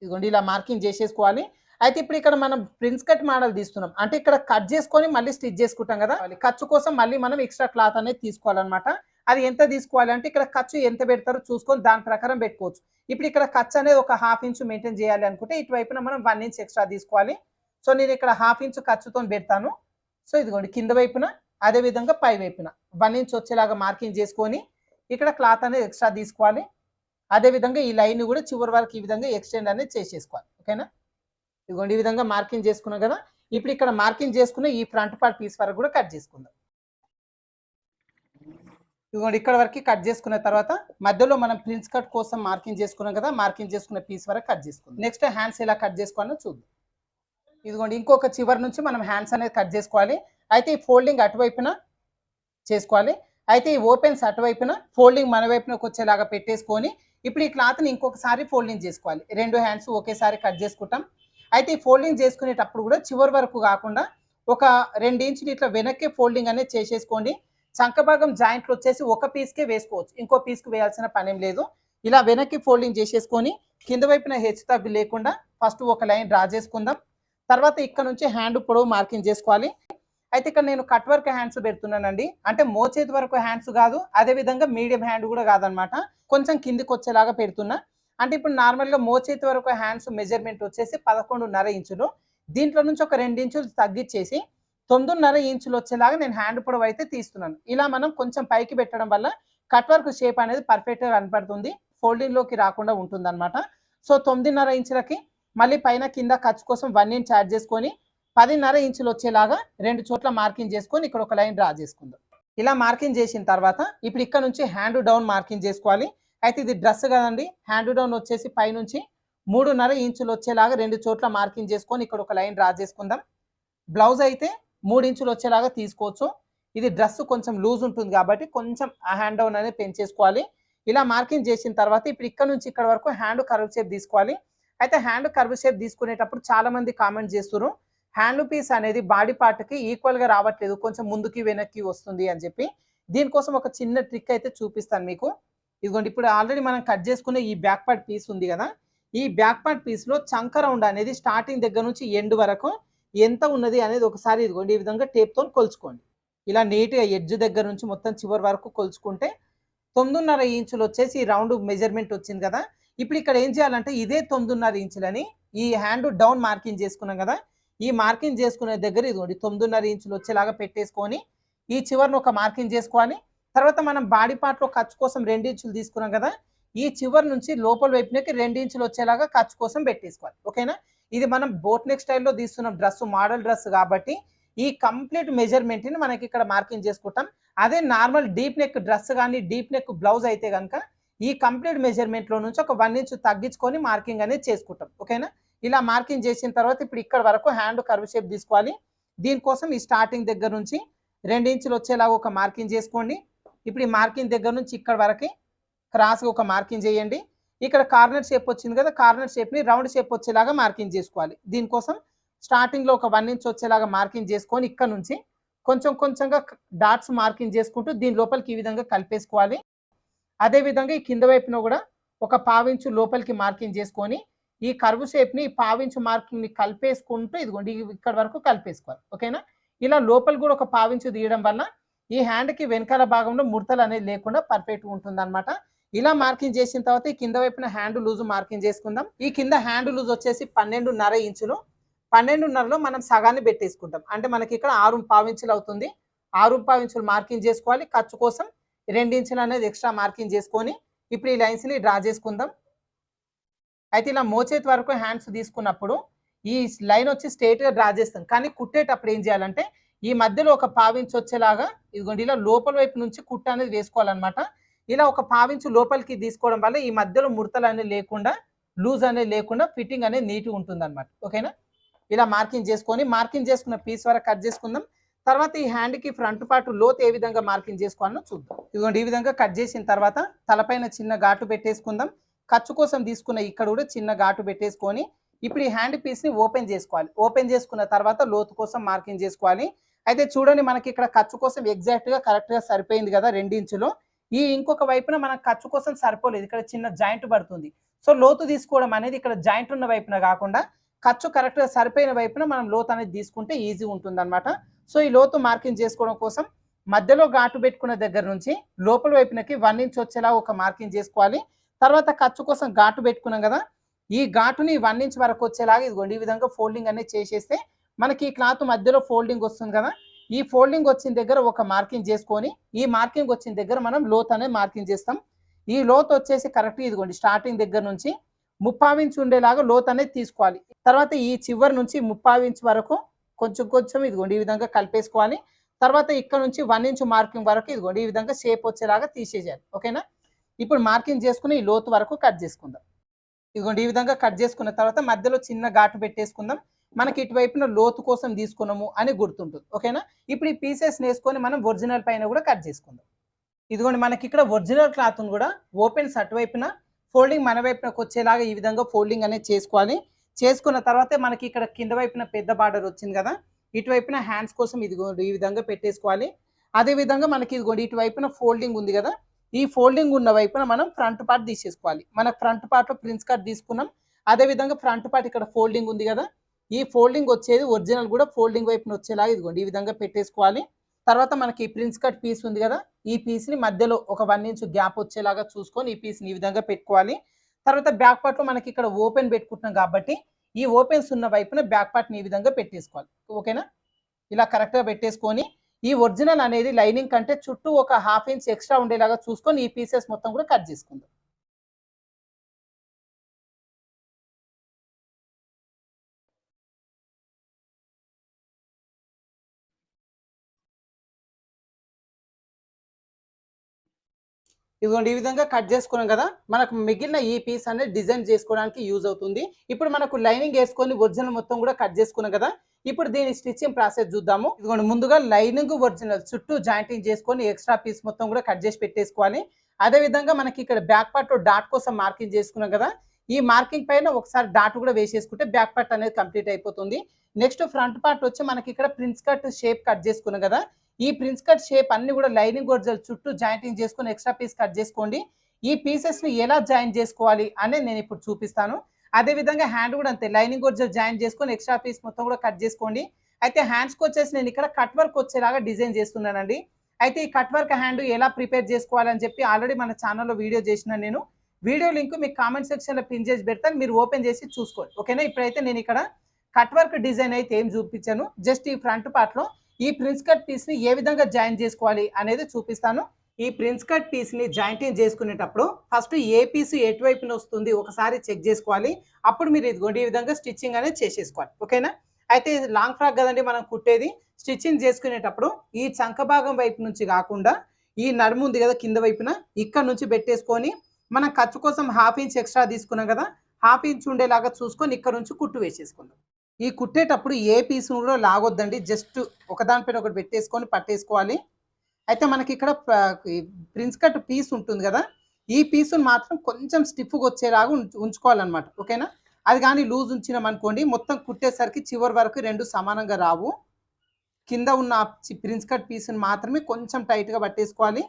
ఇదిగోండి ఇలా మార్కింగ్ చేసేసుకోవాలి. అయితే ఇప్పుడు ఇక్కడ మనం ప్రిన్స్ కట్ మోడల్ తీస్తున్నాం అంటే ఇక్కడ కట్ చేసుకొని మళ్ళీ స్టిచ్ చేసుకుంటాం కదా, ఖర్చు కోసం మళ్ళీ మనం ఎక్స్ట్రా క్లాత్ అనేది తీసుకోవాలన్నమాట. అది ఎంత తీసుకోవాలి అంటే ఇక్కడ ఖర్చు ఎంత పెడతారో చూసుకొని దాని ప్రకారం పెట్టుకోవచ్చు. ఇప్పుడు ఇక్కడ ఖర్చు అనేది ఒక 1/2 ఇంచ్ మెయింటైన్ చేయాలి అనుకుంటే ఇటువైపున మనం 1 ఇంచ్ ఎక్స్ట్రా తీసుకోవాలి. సో నేను ఇక్కడ 1/2 ఇంచ్ ఖర్చుతో పెడతాను. సో ఇదిగోండి కింద వైపున అదేవిధంగా పై వైపున 1 ఇంచ్ వచ్చేలాగా మార్కింగ్ చేసుకొని ఇక్కడ క్లాత్ అనేది ఎక్స్ట్రా తీసుకోవాలి. అదేవిధంగా ఈ లైన్ కూడా చివరి వరకు ఈ విధంగా ఎక్స్టెండ్ అనేది చేసేసుకోవాలి. ఓకేనా? ఇదిగోండి ఈ విధంగా మార్కింగ్ చేసుకున్నాం కదా, ఇప్పుడు ఇక్కడ మార్కింగ్ చేసుకున్న ఈ ఫ్రంట్ పార్ట్ పీస్ వరకు కూడా కట్ చేసుకుందాం. ఇదిగోండి ఇక్కడ వరకు కట్ చేసుకున్న తర్వాత మధ్యలో మనం ప్రిన్స్ కట్ కోసం మార్కింగ్ చేసుకున్నాం కదా, మార్కింగ్ చేసుకున్న పీస్ వరకు కట్ చేసుకుందాం. నెక్స్ట్ హ్యాండ్స్ ఎలా కట్ చేసుకోవాలో చూద్దాం. ఇదిగోండి ఇంకొక చివరి నుంచి మనం హ్యాండ్స్ అనేది కట్ చేసుకోవాలి. అయితే ఈ ఫోల్డింగ్ అటువైపున చేసుకోవాలి. అయితే ఈ ఓపెన్స్ అటువైపున ఫోల్డింగ్ మన వైపునకు వచ్చేలాగా పెట్టేసుకొని ఇప్పుడు ఈ క్లాత్ని ఇంకొకసారి ఫోల్డింగ్ చేసుకోవాలి. 2 హ్యాండ్స్ ఒకేసారి కట్ చేసుకుంటాం. అయితే ఈ ఫోల్డింగ్ చేసుకునేటప్పుడు కూడా చివరి వరకు కాకుండా ఒక 2 ఇంచులు ఇట్లా వెనక్కి ఫోల్డింగ్ అనేది చేసేసుకోండి. చంక భాగం జాయింట్లు వచ్చేసి ఒక పీస్కే వేసుకోవచ్చు, ఇంకో పీస్కి వేయాల్సిన పనేం లేదు. ఇలా వెనక్కి ఫోల్డింగ్ చేసేసుకొని కింద వైపున హెచ్చు తగ్గు లేకుండా ఫస్ట్ ఒక లైన్ డ్రా చేసుకుందాం. తర్వాత ఇక్కడ నుంచి హ్యాండ్ పొడవు మార్కింగ్ చేసుకోవాలి. అయితే ఇక్కడ నేను కట్ వర్క్ హ్యాండ్స్ పెడుతున్నానండి, అంటే మోచేతి వరకు హ్యాండ్స్ కాదు, అదేవిధంగా మీడియం హ్యాండ్ కూడా కాదనమాట, కొంచెం కిందికి వచ్చేలాగా పెడుతున్నా. అంటే ఇప్పుడు నార్మల్గా మోచేతి వరకు హ్యాండ్స్ మెజర్మెంట్ వచ్చేసి 11.5 ఇంచులు, దీంట్లో నుంచి ఒక 2 ఇంచులు తగ్గించేసి 9.5 ఇంచులు వచ్చేలాగా నేను హ్యాండ్ పొడవు అయితే తీస్తున్నాను. ఇలా మనం కొంచెం పైకి పెట్టడం వల్ల కట్ వర్క్ షేప్ అనేది పర్ఫెక్ట్గా కనపడుతుంది, ఫోల్డింగ్లోకి రాకుండా ఉంటుంది అనమాట. సో 9.5 ఇంచులకి మళ్ళీ పైన కింద ఖర్చు కోసం 1 ఇంచ్ యాడ్ చేసుకొని 10.5 ఇంచులు వచ్చేలాగా 2 చోట్ల మార్కింగ్ చేసుకొని ఇక్కడ ఒక లైన్ డ్రా చేసుకుందాం. ఇలా మార్కింగ్ చేసిన తర్వాత ఇప్పుడు ఇక్కడ నుంచి హ్యాండ్ డౌన్ మార్కింగ్ చేసుకోవాలి. అయితే ఇది డ్రెస్ కదండి, హ్యాండ్ డౌన్ వచ్చేసి పైనుంచి 3.5 ఇంచులు వచ్చేలాగా 2 చోట్ల మార్కింగ్ చేసుకొని ఇక్కడ ఒక లైన్ డ్రా చేసుకుందాం. బ్లౌజ్ అయితే 3 ఇంచులు వచ్చేలాగా తీసుకోవచ్చు. ఇది డ్రెస్ కొంచెం లూజ్ ఉంటుంది కాబట్టి కొంచెం ఆ హ్యాండ్ డౌన్ అనేది పెంచేసుకోవాలి. ఇలా మార్కింగ్ చేసిన తర్వాత ఇప్పుడు ఇక్కడ నుంచి ఇక్కడ వరకు హ్యాండ్ కర్వ్ షేప్ తీసుకోవాలి. అయితే హ్యాండ్ కర్వ్ షేప్ తీసుకునేటప్పుడు చాలా మంది కామెంట్ చేస్తున్నారు హ్యాండ్ పీస్ అనేది బాడీ పార్ట్కి ఈక్వల్గా రావట్లేదు, కొంచెం ముందుకి వెనక్కి వస్తుంది అని చెప్పి. దీనికోసం ఒక చిన్న ట్రిక్ అయితే చూపిస్తాను మీకు. ఇదిగోండి ఇప్పుడు ఆల్రెడీ మనం కట్ చేసుకునే ఈ బ్యాక్ పార్ట్ పీస్ ఉంది కదా, ఈ బ్యాక్ పార్ట్ పీస్లో చంక రౌండ్ అనేది స్టార్టింగ్ దగ్గర నుంచి ఎండ్ వరకు ఎంత ఉన్నది అనేది ఒకసారి ఇదిగోండి ఈ విధంగా టేప్తో కొలుచుకోండి. ఇలా నీట్గా ఎడ్జ్ దగ్గర నుంచి మొత్తం చివరి వరకు కొలుచుకుంటే 9.5 ఇంచులు వచ్చేసి ఈ రౌండ్ మెజర్మెంట్ వచ్చింది కదా. ఇప్పుడు ఇక్కడ ఏం చేయాలంటే ఇదే 9.5 ఇంచులని ఈ హ్యాండ్ డౌన్ మార్కింగ్ చేసుకున్నాం కదా, ఈ మార్కింగ్ చేసుకునే దగ్గర ఇదిగోండి 9.5 ఇంచులు వచ్చేలాగా పెట్టేసుకొని ఈ చివరను ఒక మార్కింగ్ చేసుకోవాలి. తర్వాత మనం బాడీ పార్ట్‌లో ఖర్చు కోసం 2 ఇంచులు తీసుకున్నాం కదా! ఈ చివరి నుంచి లోపల వైపునకి 2 ఇంచులు వచ్చేలాగా ఖర్చు కోసం పెట్టేసుకోవాలి. ఓకేనా? ఇది మనం బోట్ నెక్ స్టైల్‌లో తీస్తున్న డ్రెస్ మోడల్ డ్రెస్ కాబట్టి ఈ కంప్లీట్ మెజర్‌మెంట్‌ని మనకి ఇక్కడ మార్కింగ్ చేసుకుంటాం. అదే నార్మల్ డీప్ నెక్ డ్రెస్ గాని, డీప్ నెక్ బ్లౌజ్ అయితే గనుక ఈ కంప్లీట్ మెజర్‌మెంట్‌లో నుంచి ఒక 1 ఇంచ్ తగ్గించుకొని మార్కింగ్ అనేది చేసుకుంటాం. ఓకేనా? ఇలా మార్కింగ్ చేసిన తర్వాత ఇప్పుడు ఇక్కడ వరకు హ్యాండ్ కర్వ్ షేప్ తీసుకోవాలి. దీనికోసం ఈ స్టార్టింగ్ దగ్గర నుంచి 2 ఇంచులు వచ్చేలాగా ఒక మార్కింగ్ చేసుకోండి. ఇప్పుడు ఈ మార్కింగ్ దగ్గర నుంచి ఇక్కడ వరకి క్రాస్‌గా ఒక మార్కింగ్ చేయండి. ఇక్కడ కార్నర్ షేప్ వచ్చింది కదా! కార్నర్ షేప్‌ని రౌండ్ షేప్ వచ్చేలాగా మార్కింగ్ చేసుకోవాలి. దీనికోసం స్టార్టింగ్‌లో ఒక 1 ఇంచ్ వచ్చేలాగా మార్కింగ్ చేసుకొని ఇక్కడ నుంచి కొంచెం కొంచెంగా డాట్స్ మార్కింగ్ చేసుకుంటూ దీని లోపలికి ఈ విధంగా కలిపేసుకోవాలి. అదే విధంగా ఈ కింద వైపున కూడా ఒక పావించు లోపలికి మార్కింగ్ చేసుకొని ఈ కర్వ్ షేప్‌ని పావించు మార్కింగ్‌ని కలిపేసుకుంటూ ఇదిగోండి ఇక్కడ వరకు కలిపేసుకోవాలి. ఓకేనా? ఇలా లోపల కూడా ఒక పావించు తీయడం వల్ల ఈ హ్యాండ్‌కి వెనకాల భాగంలో ముడతలు అనేది లేకుండా పర్ఫెక్ట్‌గా ఉంటుందన్నమాట. ఇలా మార్కింగ్ చేసిన తర్వాత ఈ కింద వైపున హ్యాండ్ లూజ్ మార్కింగ్ చేసుకుందాం. ఈ కింద హ్యాండ్ లూజ్ వచ్చేసి 12.5 ఇంచులు. 12.5లో మనం సగాన్ని పెట్టేసుకుంటాం. అంటే మనకి ఇక్కడ 6.25 ఇంచులు అవుతుంది. 6.25 ఇంచులు మార్కింగ్ చేసుకోవాలి. ఖర్చు కోసం 2 ఇంచులు అనేది ఎక్స్ట్రా మార్కింగ్ చేసుకొని ఇప్పుడు ఈ లైన్స్‌ని డ్రా చేసుకుందాం. అయితే ఇలా మోచేతి వరకు హ్యాండ్స్ తీసుకున్నప్పుడు ఈ లైన్ వచ్చి స్ట్రెయిట్‌గా డ్రా చేస్తాం. కానీ కుట్టేటప్పుడు ఏం చేయాలంటే ఈ మధ్యలో ఒక పావించు వచ్చేలాగా ఇదిగోండి ఇలా లోపల వైపు నుంచి కుట్టు అనేది వేసుకోవాలన్నమాట. ఇలా ఒక పావించు లోపలికి తీసుకోవడం వల్ల ఈ మధ్యలో ముడతలు అనేది లేకుండా, లూజ్ అనేది లేకుండా ఫిట్టింగ్ అనేది నీట్‌గా ఉంటుందన్నమాట. ఓకేనా? ఇలా మార్కింగ్ చేసుకొని మార్కింగ్ చేసుకున్న పీస్ వరకు కట్ చేసుకుందాం. తర్వాత ఈ హ్యాండ్‌కి ఫ్రంట్ పార్ట్ లోతు ఏ విధంగా మార్కింగ్ చేసుకోవాలో చూద్దాం. ఇదిగోండి ఈ విధంగా కట్ చేసిన తర్వాత తలపైన చిన్న ఘాటు పెట్టేసుకుందాం. ఖర్చు కోసం తీసుకున్న ఇక్కడ కూడా చిన్న ఘాటు పెట్టేసుకొని ఇప్పుడు ఈ హ్యాండ్ పీస్‌ని ఓపెన్ చేసుకోవాలి. ఓపెన్ చేసుకున్న తర్వాత లోతు కోసం మార్కింగ్ చేసుకోవాలి. అయితే చూడండి మనకి ఇక్కడ ఖర్చు కోసం ఎగ్జాక్ట్‌గా కరెక్ట్‌గా సరిపోయింది కదా 2 ఇంచులు. ఈ ఇంకొక వైపున మనకు ఖర్చు కోసం సరిపోలేదు. ఇక్కడ చిన్న జాయింట్ పడుతుంది. సో లోతు తీసుకోవడం అనేది ఇక్కడ జాయింట్ ఉన్న వైపున కాకుండా ఖర్చు కరెక్ట్‌గా సరిపోయిన వైపున మనం లోతు అనేది తీసుకుంటే ఈజీ ఉంటుందన్నమాట. సో ఈ లోతు మార్కింగ్ చేసుకోవడం కోసం మధ్యలో ఘాటు పెట్టుకున్న దగ్గర నుంచి లోపల వైపునకి 1 ఇంచ్ వచ్చేలా ఒక మార్కింగ్ చేసుకోవాలి. తర్వాత ఖర్చు కోసం ఘాటు పెట్టుకున్నాం కదా! ఈ ఘాటుని 1 ఇంచ్ వరకు వచ్చేలాగా ఇదిగోండి ఈ విధంగా ఫోల్డింగ్ అనేది చేసేస్తే మనకి ఈ క్లాత్ మధ్యలో ఫోల్డింగ్ వస్తుంది కదా! ఈ ఫోల్డింగ్ వచ్చిన దగ్గర ఒక మార్కింగ్ చేసుకొని ఈ మార్కింగ్ వచ్చిన దగ్గర మనం లోతు అనేది మార్కింగ్ చేస్తాం. ఈ లోతు వచ్చేసి కరెక్ట్‌గా ఇదిగోండి స్టార్టింగ్ దగ్గర నుంచి 30 ఇంచ్ ఉండేలాగా లోతు అనేది తీసుకోవాలి. తర్వాత ఈ చివరి నుంచి 30 ఇంచ్ వరకు కొంచెం కొంచెం ఇదిగోండి ఈ విధంగా కలిపేసుకోవాలి. తర్వాత ఇక్కడ నుంచి 1 ఇంచ్ మార్కింగ్ వరకు ఇదిగోండి ఈ విధంగా షేప్ వచ్చేలాగా తీసేయాలి. ఓకేనా? ఇప్పుడు మార్కింగ్ చేసుకుని ఈ లోతు వరకు కట్ చేసుకుందాం. ఇదిగోండి ఈ విధంగా కట్ చేసుకున్న తర్వాత మధ్యలో చిన్న ఘాటు పెట్టేసుకుందాం. మనకి ఇటువైపున లోతు కోసం తీసుకున్నాము అని గుర్తుంటుంది. ఓకేనా? ఇప్పుడు ఈ పీసెస్‌ని వేసుకొని మనం ఒరిజినల్ పైన కూడా కట్ చేసుకుందాం. ఇదిగోండి మనకి ఇక్కడ ఒరిజినల్ క్లాత్‌ని కూడా ఓపెన్స్ అటువైపున ఫోల్డింగ్ మన వైపునకు వచ్చేలాగా ఈ విధంగా ఫోల్డింగ్ అనేది చేసుకోవాలి. చేసుకున్న తర్వాతే మనకి ఇక్కడ కింద వైపున పెద్ద బార్డర్ వచ్చింది కదా! ఇటువైపున హ్యాండ్స్ కోసం ఇదిగోండి ఈ విధంగా పెట్టేసుకోవాలి. అదే విధంగా మనకి ఇదిగోండి ఇటువైపున ఫోల్డింగ్ ఉంది కదా! ఈ ఫోల్డింగ్ ఉన్న వైపున మనం ఫ్రంట్ పార్ట్ తీసేసుకోవాలి. మనకు ఫ్రంట్ పార్ట్‌లో ప్రిన్స్ కట్ తీసుకున్నాం. అదే విధంగా ఫ్రంట్ పార్ట్ ఇక్కడ ఫోల్డింగ్ ఉంది కదా! ఈ ఫోల్డింగ్ వచ్చేది ఒరిజినల్ కూడా ఫోల్డింగ్ వైపున వచ్చేలాగా ఇదిగోండి ఈ విధంగా పెట్టేసుకోవాలి. తర్వాత మనకి ప్రిన్స్ కట్ పీస్ ఉంది కదా! ఈ పీస్‌ని మధ్యలో ఒక 1 ఇంచ్ గ్యాప్ వచ్చేలాగా చూసుకొని ఈ పీస్‌ని ఈ విధంగా పెట్టుకోవాలి. తర్వాత బ్యాక్ పార్ట్‌లో మనకి ఇక్కడ ఓపెన్ పెట్టుకుంటున్నాం కాబట్టి ఈ ఓపెన్స్ ఉన్న వైపున బ్యాక్ పార్ట్‌ని ఈ విధంగా పెట్టేసుకోవాలి. ఓకేనా? ఇలా కరెక్ట్‌గా పెట్టేసుకొని ఈ ఒరిజినల్ అనేది లైనింగ్ కంటే చుట్టూ ఒక 1/2 ఇంచ్ ఎక్స్ట్రా ఉండేలాగా చూసుకొని ఈ పీసెస్ మొత్తం కూడా కట్ చేసుకుందాం. ఇదిగోండి ఈ విధంగా కట్ చేసుకున్నాం కదా! మనకు మిగిలిన ఈ పీస్ అనేది డిజైన్ చేసుకోవడానికి యూజ్ అవుతుంది. ఇప్పుడు మనకు లైనింగ్ వేసుకొని ఒరిజినల్ మొత్తం కూడా కట్ చేసుకున్నాం కదా! ఇప్పుడు దీని స్టిచ్చింగ్ ప్రాసెస్ చూద్దాము. ఇదిగోండి ముందుగా లైనింగ్ ఒరిజినల్ చుట్టూ జాయింటింగ్ చేసుకొని ఎక్స్ట్రా పీస్ మొత్తం కూడా కట్ చేసి పెట్టేసుకోవాలి. అదే విధంగా మనకి ఇక్కడ బ్యాక్ పార్ట్‌లో డాట్ కోసం మార్కింగ్ చేసుకున్నాం కదా! ఈ మార్కింగ్ పైన ఒకసారి డాట్ కూడా వేసేసుకుంటే బ్యాక్ పార్ట్ అనేది కంప్లీట్ అయిపోతుంది. నెక్స్ట్ ఫ్రంట్ పార్ట్ వచ్చి మనకి ఇక్కడ ప్రిన్స్ కట్ షేప్ కట్ చేసుకున్నాం కదా! ఈ ప్రిన్స్ కట్ షేప్ అన్ని కూడా లైనింగ్ ఒరిజినల్ చుట్టూ జాయింటింగ్ చేసుకొని ఎక్స్ట్రా పీస్ కట్ చేసుకోండి. ఈ పీసెస్‌ని ఎలా జాయిన్ చేసుకోవాలి అనేది నేను ఇప్పుడు చూపిస్తాను. అదే విధంగా హ్యాండ్ కూడా అంతే లైనింగ్ ఒరిజినల్ జాయిన్ చేసుకొని ఎక్స్ట్రా పీస్ మొత్తం కూడా కట్ చేసుకోండి. అయితే హ్యాండ్స్‌కి వచ్చేసి నేను ఇక్కడ కట్ వర్క్ వచ్చేలాగా డిజైన్ చేస్తున్నానండి. అయితే ఈ కట్ వర్క్ హ్యాండ్ ఎలా ప్రిపేర్ చేసుకోవాలని చెప్పి ఆల్రెడీ మన ఛానల్‌లో వీడియో చేసినాను నేను. వీడియో లింక్ మీకు కామెంట్ సెక్షన్‌లో పిన్ చేసి పెడతాను. మీరు ఓపెన్ చేసి చూసుకోండి. ఓకేనా? ఇప్పుడైతే నేను ఇక్కడ కట్ వర్క్ డిజైన్ అయితే ఏం చూపించాను. జస్ట్ ఈ ఫ్రంట్ పార్ట్‌లో ఈ ప్రిన్స్ కట్ పీస్ని ఏ విధంగా జాయిన్ చేసుకోవాలి అనేది చూపిస్తాను. ఈ ప్రిన్స్ కట్ పీస్ని జాయింటింగ్ చేసుకునేటప్పుడు ఫస్ట్ ఏ పీస్ ఎటువైపున వస్తుంది ఒకసారి చెక్ చేసుకోవాలి. అప్పుడు మీరు ఇదిగోండి ఈ విధంగా స్టిచ్చింగ్ అనేది చేసేసుకోవాలి. ఓకేనా? అయితే లాంగ్ ఫ్రాక్ కదండి మనం కుట్టేది. స్టిచ్చింగ్ చేసుకునేటప్పుడు ఈ చంక భాగం వైపు నుంచి కాకుండా ఈ నడుము ఉంది కదా కింద వైపున ఇక్కడ నుంచి పెట్టేసుకొని మనం ఖర్చు కోసం హాఫ్ ఇంచ్ ఎక్స్ట్రా తీసుకున్నాం కదా, హాఫ్ ఇంచ్ ఉండేలాగా చూసుకొని ఇక్కడ నుంచి కుట్టు వేసేసుకుందాం. ఈ కుట్టేటప్పుడు ఏ పీస్ కూడా లాగొద్దండి, జస్ట్ ఒకదానిపైన ఒకటి పెట్టేసుకొని పట్టేసుకోవాలి. అయితే మనకి ఇక్కడ ప్రిన్స్ కట్ పీస్ ఉంటుంది కదా, ఈ పీసును మాత్రం కొంచెం స్టిఫ్గా వచ్చేలాగా ఉంచుకోవాలన్నమాట. ఓకేనా? అది కానీ లూజ్ ఉంచినాం అనుకోండి మొత్తం కుట్టేసరికి చివరి వరకు రెండు సమానంగా రావు. కింద ఉన్న ప్రిన్స్ కట్ పీస్ని మాత్రమే కొంచెం టైట్గా పట్టేసుకోవాలి.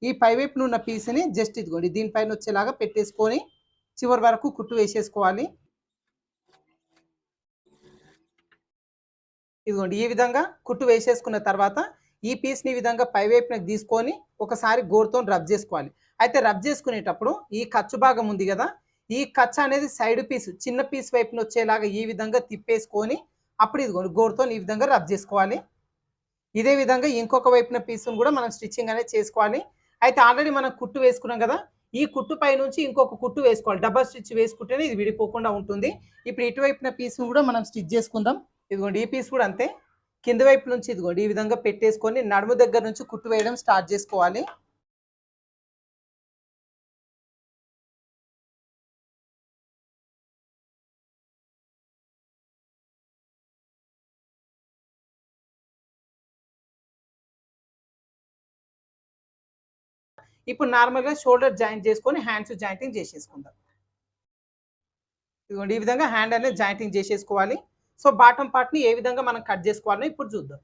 ఈ పైవైపున ఉన్న పీస్ని జస్ట్ ఇదిగోండి దీనిపైన వచ్చేలాగా పెట్టేసుకొని చివరి వరకు కుట్టు వేసేసుకోవాలి. ఇదిగోండి ఈ విధంగా కుట్టు వేసేసుకున్న తర్వాత ఈ పీస్ని ఈ విధంగా పైవైపునకు తీసుకొని ఒకసారి గోరుతో రబ్ చేసుకోవాలి. అయితే రబ్ చేసుకునేటప్పుడు ఈ ఖర్చు భాగం ఉంది కదా, ఈ ఖర్చు అనేది సైడ్ పీస్ చిన్న పీస్ వైపున వచ్చేలాగా ఈ విధంగా తిప్పేసుకొని అప్పుడు ఇదిగోండి గోరుతో ఈ విధంగా రబ్ చేసుకోవాలి. ఇదే విధంగా ఇంకొక వైపున పీస్ను కూడా మనం స్టిచ్చింగ్ అనేది చేసుకోవాలి. అయితే ఆల్రెడీ మనం కుట్టు వేసుకున్నాం కదా, ఈ కుట్టు పై నుంచి ఇంకొక కుట్టు వేసుకోవాలి. డబల్ స్టిచ్ వేసుకుంటేనే ఇది విడిపోకుండా ఉంటుంది. ఇప్పుడు ఇటువైపున పీస్ను కూడా మనం స్టిచ్ చేసుకుందాం. ఇదిగోండి ఈ పీస్ కూడా అంతే, కింద వైపు నుంచి ఇదిగోండి ఈ విధంగా పెట్టేసుకొని నడుము దగ్గర నుంచి కుట్టు వేయడం స్టార్ట్ చేసుకోవాలి. ఇప్పుడు నార్మల్గా షోల్డర్ జాయింట్ చేసుకొని హ్యాండ్స్ జాయింటింగ్ చేసేసుకుందాం. ఇదిగోండి ఈ విధంగా హ్యాండ్ అనేది జాయింటింగ్ చేసేసుకోవాలి. సో బాటమ్ పార్ట్ని ఏ విధంగా మనం కట్ చేసుకోవాలో ఇప్పుడు చూద్దాం.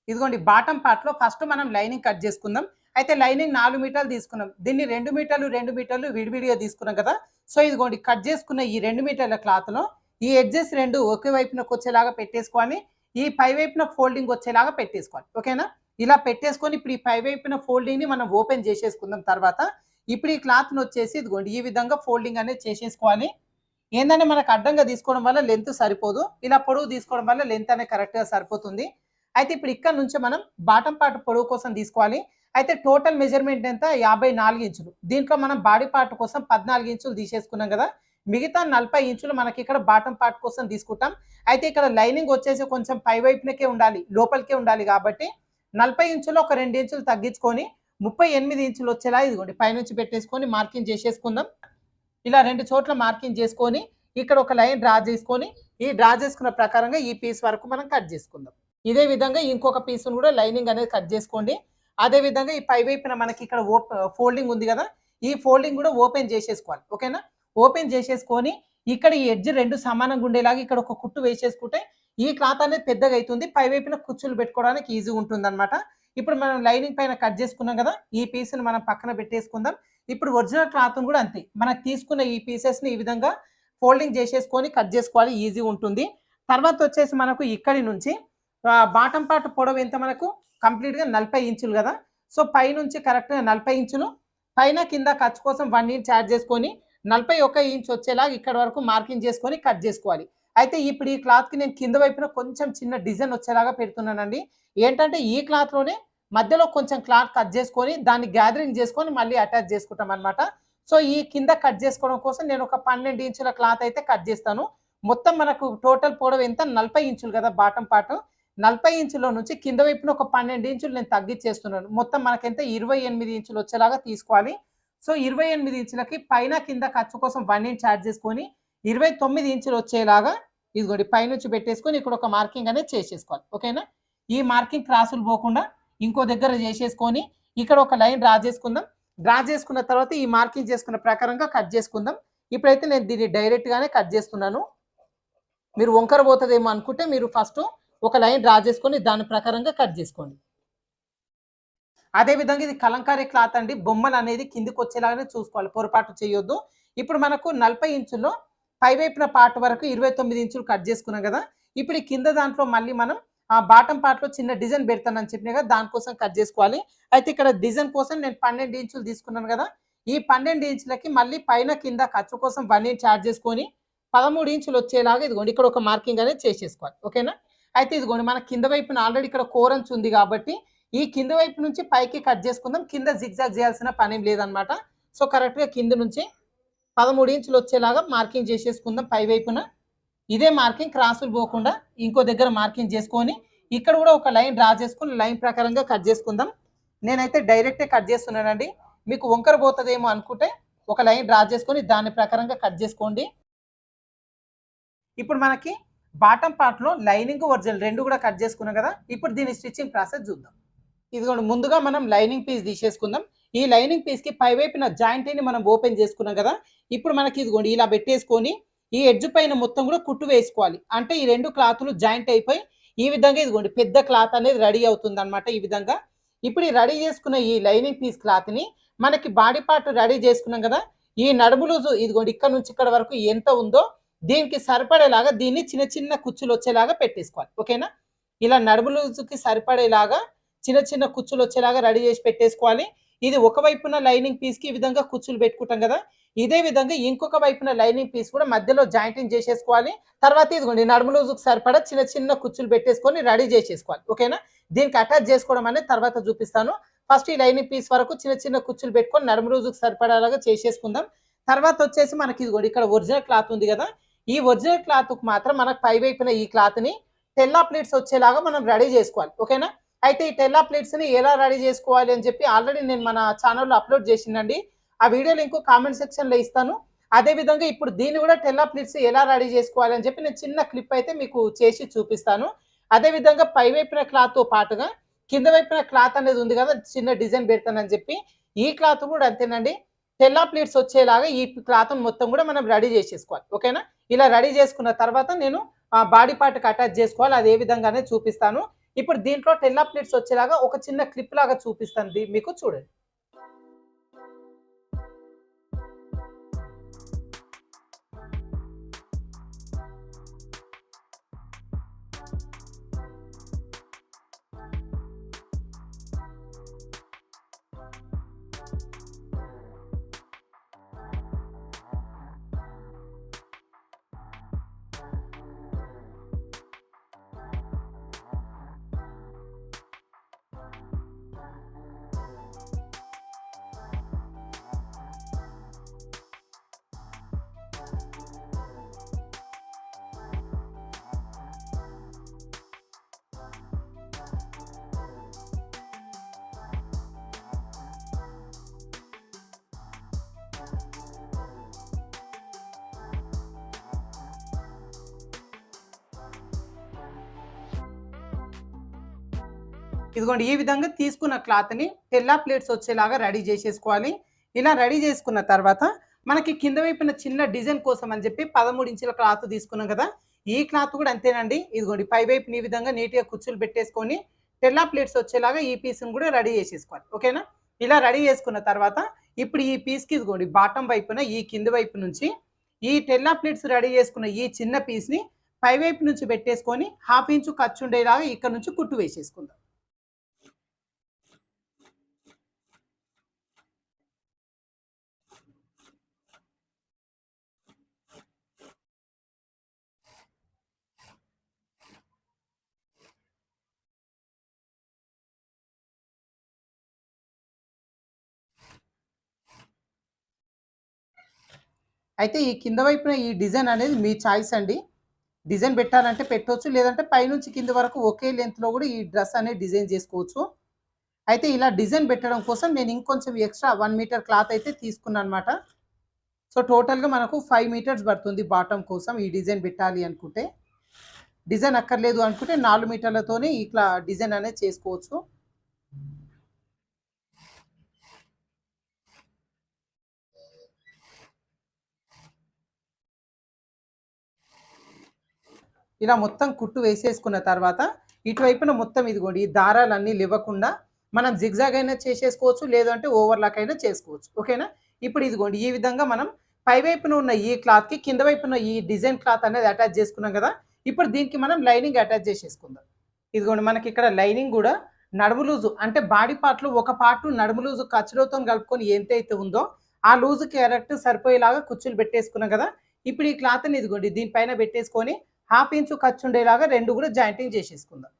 ఇదిగోండి బాటమ్ పార్ట్లో ఫస్ట్ మనం లైనింగ్ కట్ చేసుకుందాం. అయితే లైనింగ్ 4 మీటర్లు తీసుకున్నాం, దీన్ని 2 మీటర్లు 2 మీటర్లు విడివిడిగా తీసుకున్నాం కదా. సో ఇదిగోండి కట్ చేసుకున్న ఈ 2 మీటర్ల క్లాత్లో ఈ ఎడ్జెస్ రెండు ఒకే వైపునకు వచ్చేలాగా పెట్టేసుకోవాలి. ఈ పై వైపున ఫోల్డింగ్ వచ్చేలాగా పెట్టేసుకోవాలి. ఓకేనా? ఇలా పెట్టేసుకొని ఇప్పుడు ఈ పై వైపున ఫోల్డింగ్ని మనం ఓపెన్ చేసేసుకుందాం. తర్వాత ఇప్పుడు ఈ క్లాత్ను వచ్చేసి ఇదిగోండి ఈ విధంగా ఫోల్డింగ్ అనేది చేసేసుకోవాలి. ఏంటంటే మనకు అడ్డంగా తీసుకోవడం వల్ల లెంత్ సరిపోదు, ఇలా పొడవు తీసుకోవడం వల్ల లెంత్ అనేది కరెక్ట్గా సరిపోతుంది. అయితే ఇప్పుడు ఇక్కడ నుంచి మనం బాటమ్ పార్ట్ పొడవు కోసం తీసుకోవాలి. అయితే టోటల్ మెజర్మెంట్ ఎంత 54 ఇంచులు. దీంట్లో మనం బాడీ పార్ట్ కోసం 14 ఇంచులు తీసేసుకున్నాం కదా, మిగతా 40 ఇంచులు మనకి ఇక్కడ బాటమ్ పార్ట్ కోసం తీసుకుంటాం. అయితే ఇక్కడ లైనింగ్ వచ్చేసి కొంచెం పై వైపునకే ఉండాలి, లోపలికే ఉండాలి కాబట్టి 40 ఇంచులు ఒక 2 ఇంచులు తగ్గించుకొని 38 ఇంచులు వచ్చేలా ఇదిగోండి పైనుంచి పెట్టేసుకొని మార్కింగ్ చేసేసుకుందాం. ఇలా 2 చోట్ల మార్కింగ్ చేసుకొని ఇక్కడ ఒక లైన్ డ్రా చేసుకొని ఈ డ్రా చేసుకున్న ప్రకారంగా ఈ పీస్ వరకు మనం కట్ చేసుకుందాం. ఇదే విధంగా ఇంకొక పీస్ను కూడా లైనింగ్ అనేది కట్ చేసుకోండి. అదే విధంగా ఈ పై వైపున మనకి ఇక్కడ ఫోల్డింగ్ ఉంది కదా, ఈ ఫోల్డింగ్ కూడా ఓపెన్ చేసేసుకోవాలి. ఓకేనా? ఓపెన్ చేసేసుకొని ఇక్కడ ఈ ఎడ్జ్ రెండు సమానంగా ఉండేలాగా ఇక్కడ ఒక కుట్టు వేసేసుకుంటే ఈ క్లాత్ అనేది పెద్దగా అవుతుంది, పై వైపున కుచ్చులు పెట్టుకోవడానికి ఈజీగా ఉంటుంది అనమాట. ఇప్పుడు మనం లైనింగ్ పైన కట్ చేసుకున్నాం కదా, ఈ పీస్ని మనం పక్కన పెట్టేసుకుందాం. ఇప్పుడు ఒరిజినల్ క్లాత్ కూడా అంతే, మనకు తీసుకున్న ఈ పీసెస్ని ఈ విధంగా ఫోల్డింగ్ చేసేసుకొని కట్ చేసుకోవాలి, ఈజీ ఉంటుంది. తర్వాత వచ్చేసి మనకు ఇక్కడి నుంచి బాటమ్ పార్ట్ పొడవు ఎంత మనకు కంప్లీట్గా 40 ఇంచులు కదా. సో పైనుంచి కరెక్ట్గా 40 ఇంచులు, పైన కింద ఖర్చు కోసం 1 ఇంచ్ యాడ్ చేసుకొని 41 ఇంచ్ వచ్చేలాగా ఇక్కడ వరకు మార్కింగ్ చేసుకొని కట్ చేసుకోవాలి. అయితే ఇప్పుడు ఈ క్లాత్కి నేను కింద వైపున కొంచెం చిన్న డిజైన్ వచ్చేలాగా పెడుతున్నానండి. ఏంటంటే ఈ క్లాత్లోనే మధ్యలో కొంచెం క్లాత్ కట్ చేసుకొని దాన్ని గ్యాదరింగ్ చేసుకొని మళ్ళీ అటాచ్ చేసుకుంటాం అనమాట. సో ఈ కింద కట్ చేసుకోవడం కోసం నేను ఒక 12 ఇంచుల క్లాత్ అయితే కట్ చేస్తాను. మొత్తం మనకు టోటల్ పొడవు ఎంత 40 ఇంచులు కదా బాటమ్ పార్ట్, 40 ఇంచుల నుంచి కింద వైపున ఒక 12 ఇంచులు నేను తగ్గించేస్తున్నాను. మొత్తం మనకెంత 28 ఇంచులు వచ్చేలాగా తీసుకోవాలి. సో 28 ఇంచులకి పైన కింద ఖర్చు కోసం 1 ఇంచ్ యాడ్ చేసుకొని 29 ఇంచులు వచ్చేలాగా ఇదిగోండి పైనుంచి పెట్టేసుకొని ఇక్కడ ఒక మార్కింగ్ అనేది చేసేసుకోవాలి. ఓకేనా? ఈ మార్కింగ్ క్రాసులు పోకుండా ఇంకో దగ్గర చేసేసుకొని ఇక్కడ ఒక లైన్ డ్రా చేసుకుందాం. డ్రా చేసుకున్న తర్వాత ఈ మార్కింగ్ చేసుకున్న ప్రకారంగా కట్ చేసుకుందాం. ఇప్పుడైతే నేను దీన్ని డైరెక్ట్గానే కట్ చేస్తున్నాను. మీరు వంకర పోతుందేమో అనుకుంటే మీరు ఫస్ట్ ఒక లైన్ డ్రా చేసుకొని దాని ప్రకారంగా కట్ చేసుకోండి. అదేవిధంగా ఇది కలంకారీ క్లాత్ అండి, బొమ్మలు అనేది కిందికి వచ్చేలాగానే చూసుకోవాలి, పొరపాటు చేయొద్దు. ఇప్పుడు మనకు 40 ఇంచుల్లో పైవైపున పార్ట్ వరకు 29 ఇంచులు కట్ చేసుకున్నాం కదా. ఇప్పుడు ఈ కింద దాంట్లో మళ్ళీ మనం బాటమ్ పార్ట్లో చిన్న డిజైన్ పెడతానని చెప్పినా కదా, దానికోసం కట్ చేసుకోవాలి. అయితే ఇక్కడ డిజైన్ కోసం నేను 12 ఇంచులు తీసుకున్నాను కదా, ఈ 12 ఇంచులకి మళ్ళీ పైన కింద ఖర్చు కోసం 1 ఇంచ్ యాడ్ చేసుకొని 13 ఇంచులు వచ్చేలాగా ఇదిగోండి ఇక్కడ ఒక మార్కింగ్ అనేది చేసేసుకోవాలి. ఓకేనా? అయితే ఇదిగోండి మన కింద వైపున ఆల్రెడీ ఇక్కడ కోరంచు ఉంది కాబట్టి ఈ కింద వైపు నుంచి పైకి కట్ చేసుకుందాం. కింద జిగ్‌జాగ్ చేయాల్సిన పనేం లేదనమాట. సో కరెక్ట్‌గా కింద నుంచి 13 ఇంచులు వచ్చేలాగా మార్కింగ్ చేసేసుకుందాం పై వైపున. ఇదే మార్కింగ్ క్రాసులు పోకుండా ఇంకో దగ్గర మార్కింగ్ చేసుకొని ఇక్కడ కూడా ఒక లైన్ డ్రా చేసుకొని లైన్ ప్రకారంగా కట్ చేసుకుందాం. నేనైతే డైరెక్టే కట్ చేస్తున్నానండి. మీకు వంకర పోతదేమో అనుకుంటే ఒక లైన్ డ్రా చేసుకొని దాని ప్రకారంగా కట్ చేసుకోండి. ఇప్పుడు మనకి బాటమ్ పార్ట్‌లో లైనింగ్, ఒరిజినల్ 2 కూడా కట్ చేసుకున్నాం కదా! ఇప్పుడు దీని స్టిచ్చింగ్ ప్రాసెస్ చూద్దాం. ఇదిగోండి ముందుగా మనం లైనింగ్ పీస్ తీసేసుకుందాం. ఈ లైనింగ్ పీస్‌కి పై వైపున జాయింట్‌ని మనం ఓపెన్ చేసుకున్నాం కదా! ఇప్పుడు మనకి ఇదిగోండి ఇలా పెట్టేసుకొని ఈ ఎడ్జ్ పైన మొత్తం కూడా కుట్టు వేసుకోవాలి. అంటే ఈ 2 క్లాతులు జాయింట్ అయిపోయి ఈ విధంగా ఇదిగోండి పెద్ద క్లాత్ అనేది రెడీ అవుతుందన్నమాట ఈ విధంగా. ఇప్పుడు ఈ రెడీ చేసుకున్న ఈ లైనింగ్ పీస్ క్లాత్‌ని మనకి బాడీ పార్ట్ రెడీ చేసుకున్నాం కదా! ఈ నడుము లూజు ఇదిగోండి ఇక్కడ నుంచి ఇక్కడ వరకు ఎంత ఉందో దీనికి సరిపడేలాగా దీన్ని చిన్న చిన్న కుచ్చులు వచ్చేలాగా పెట్టేసుకోవాలి. ఓకేనా? ఇలా నడుము లూజుకి సరిపడేలాగా చిన్న చిన్న కుచ్చులు వచ్చేలాగా రెడీ చేసి పెట్టేసుకోవాలి. ఇది ఒక వైపున లైనింగ్ పీస్‌కి ఈ విధంగా కుచ్చులు పెట్టుకుంటాం కదా! ఇదే విధంగా ఇంకొక వైపున లైనింగ్ పీస్ కూడా మధ్యలో జాయింటింగ్ చేసేసుకోవాలి. తర్వాత ఇదిగోండి నడుము లూజుకి సరిపడా చిన్న చిన్న కుచ్చులు పెట్టేసుకొని రెడీ చేసేసుకోవాలి. ఓకేనా? దీనికి అటాచ్ చేసుకోవడం అనేది తర్వాత చూపిస్తాను. ఫస్ట్ ఈ లైనింగ్ పీస్ వరకు చిన్న చిన్న కుచ్చులు పెట్టుకొని నడుము లూజుకి సరిపడేలాగా చేసేసుకుందాం. తర్వాత వచ్చేసి మనకి ఇదిగోండి ఇక్కడ ఒరిజినల్ క్లాత్ ఉంది కదా! ఈ ఒరిజినల్ క్లాత్‌కు మాత్రం మనకు పై వైపున ఈ క్లాత్‌ని టెల్లా ప్లీట్స్ వచ్చేలాగా మనం రెడీ చేసుకోవాలి. ఓకేనా? అయితే ఈ టెల్లా ప్లీట్స్‌ని ఎలా రెడీ చేసుకోవాలి అని చెప్పి ఆల్రెడీ నేను మన ఛానెల్‌లో అప్‌లోడ్ చేసినండి. ఆ వీడియో లింక్ కామెంట్ సెక్షన్‌లో ఇస్తాను. అదే విధంగా ఇప్పుడు దీన్ని కూడా టెల్లా ప్లీట్స్ ఎలా రెడీ చేసుకోవాలి అని చెప్పి నేను చిన్న క్లిప్ అయితే మీకు చేసి చూపిస్తాను. అదే విధంగా పై వైపున క్లాత్‌తో పాటుగా కింద వైపున క్లాత్ అనేది ఉంది కదా! చిన్న డిజైన్ పెడతానని చెప్పి ఈ క్లాత్ కూడా అంతేనండి. టెల్లా ప్లీట్స్ వచ్చేలాగా ఈ క్లాత్‌ని మొత్తం కూడా మనం రెడీ చేసేసుకోవాలి. ఓకేనా? ఇలా రెడీ చేసుకున్న తర్వాత నేను బాడీ పార్ట్‌కి అటాచ్ చేసుకోవాలి. అది ఏ విధంగా అనేది చూపిస్తాను. ఇప్పుడు దీంట్లో టెల్లా ప్లీట్స్ వచ్చేలాగా ఒక చిన్న క్లిప్ లాగా చూపిస్తాను మీకు చూడండి. ఇదిగోండి ఈ విధంగా తీసుకున్న క్లాత్‌ని టెల్లా ప్లేట్స్ వచ్చేలాగా రెడీ చేసేసుకోవాలి. ఇలా రెడీ చేసుకున్న తర్వాత మనకి కింద వైపున చిన్న డిజైన్ కోసం అని చెప్పి 13 ఇంచుల క్లాత్ తీసుకున్నాం కదా! ఈ క్లాత్ కూడా అంతేనండి. ఇదిగోండి పై వైపున ఈ విధంగా నీట్‌గా కుచ్చులు పెట్టేసుకొని టెల్లా ప్లేట్స్ వచ్చేలాగా ఈ పీస్‌ని కూడా రెడీ చేసేసుకోవాలి. ఓకేనా? ఇలా రెడీ చేసుకున్న తర్వాత ఇప్పుడు ఈ పీస్‌కి ఇదిగోండి బాటమ్ వైపున ఈ కింద వైపు నుంచి ఈ టెల్లా ప్లేట్స్ రెడీ చేసుకున్న ఈ చిన్న పీస్‌ని పై వైపు నుంచి పెట్టేసుకొని 1/2 ఇంచు ఖర్చు ఉండేలాగా ఇక్కడ నుంచి కుట్టు వేసేసుకుందాం. అయితే ఈ కింద వైపున ఈ డిజైన్ అనేది మీ చాయిస్ అండి. డిజైన్ పెట్టాలంటే పెట్టొచ్చు. లేదంటే పైనుంచి కింద వరకు ఒకే లెంగ్త్‌లో కూడా ఈ డ్రెస్ అనేది డిజైన్ చేసుకోవచ్చు. అయితే ఇలా డిజైన్ పెట్టడం కోసం నేను ఇంకొంచెం ఎక్స్‌ట్రా 1 మీటర్ క్లాత్ అయితే తీసుకున్నానన్నమాట. సో టోటల్‌గా మనకు 5 మీటర్స్ పడుతుంది బాటమ్ కోసం ఈ డిజైన్ పెట్టాలి అనుకుంటే. డిజైన్ అక్కర్లేదు అనుకుంటే 4 మీటర్లతోనే ఇట్లా డిజైన్ అనేది చేసుకోవచ్చు. ఇలా మొత్తం కుట్టు వేసేసుకున్న తర్వాత ఇటువైపున మొత్తం ఇదిగోండి ఈ దారాలన్నీ లివ్వకుండా మనం జిగ్జాగ్ అయినా చేసేసుకోవచ్చు, లేదంటే ఓవర్లాక్ అయినా చేసుకోవచ్చు. ఓకేనా? ఇప్పుడు ఇదిగోండి ఈ విధంగా మనం పై వైపున ఉన్న ఈ క్లాత్‌కి కింద వైపున ఈ డిజైన్ క్లాత్ అనేది అటాచ్ చేసుకున్నాం కదా! ఇప్పుడు దీనికి మనం లైనింగ్ అటాచ్ చేసేసుకుందాం. ఇదిగోండి మనకి ఇక్కడ లైనింగ్ కూడా నడుము లూజు అంటే బాడీ పార్ట్‌లో ఒక పార్ట్ నడుము లూజు ఖర్చులతోని కలుపుకొని ఎంతైతే ఉందో ఆ లూజుకి కరెక్ట్ సరిపోయేలాగా కుచ్చులు పెట్టేసుకున్నాం కదా! ఇప్పుడు ఈ క్లాత్‌ని ఇదిగోండి దీనిపైన పెట్టేసుకొని హాఫ్ ఇంచు ఖర్చు ఉండేలాగా రెండు కూడా జాయింటింగ్ చేసేసుకుందాం.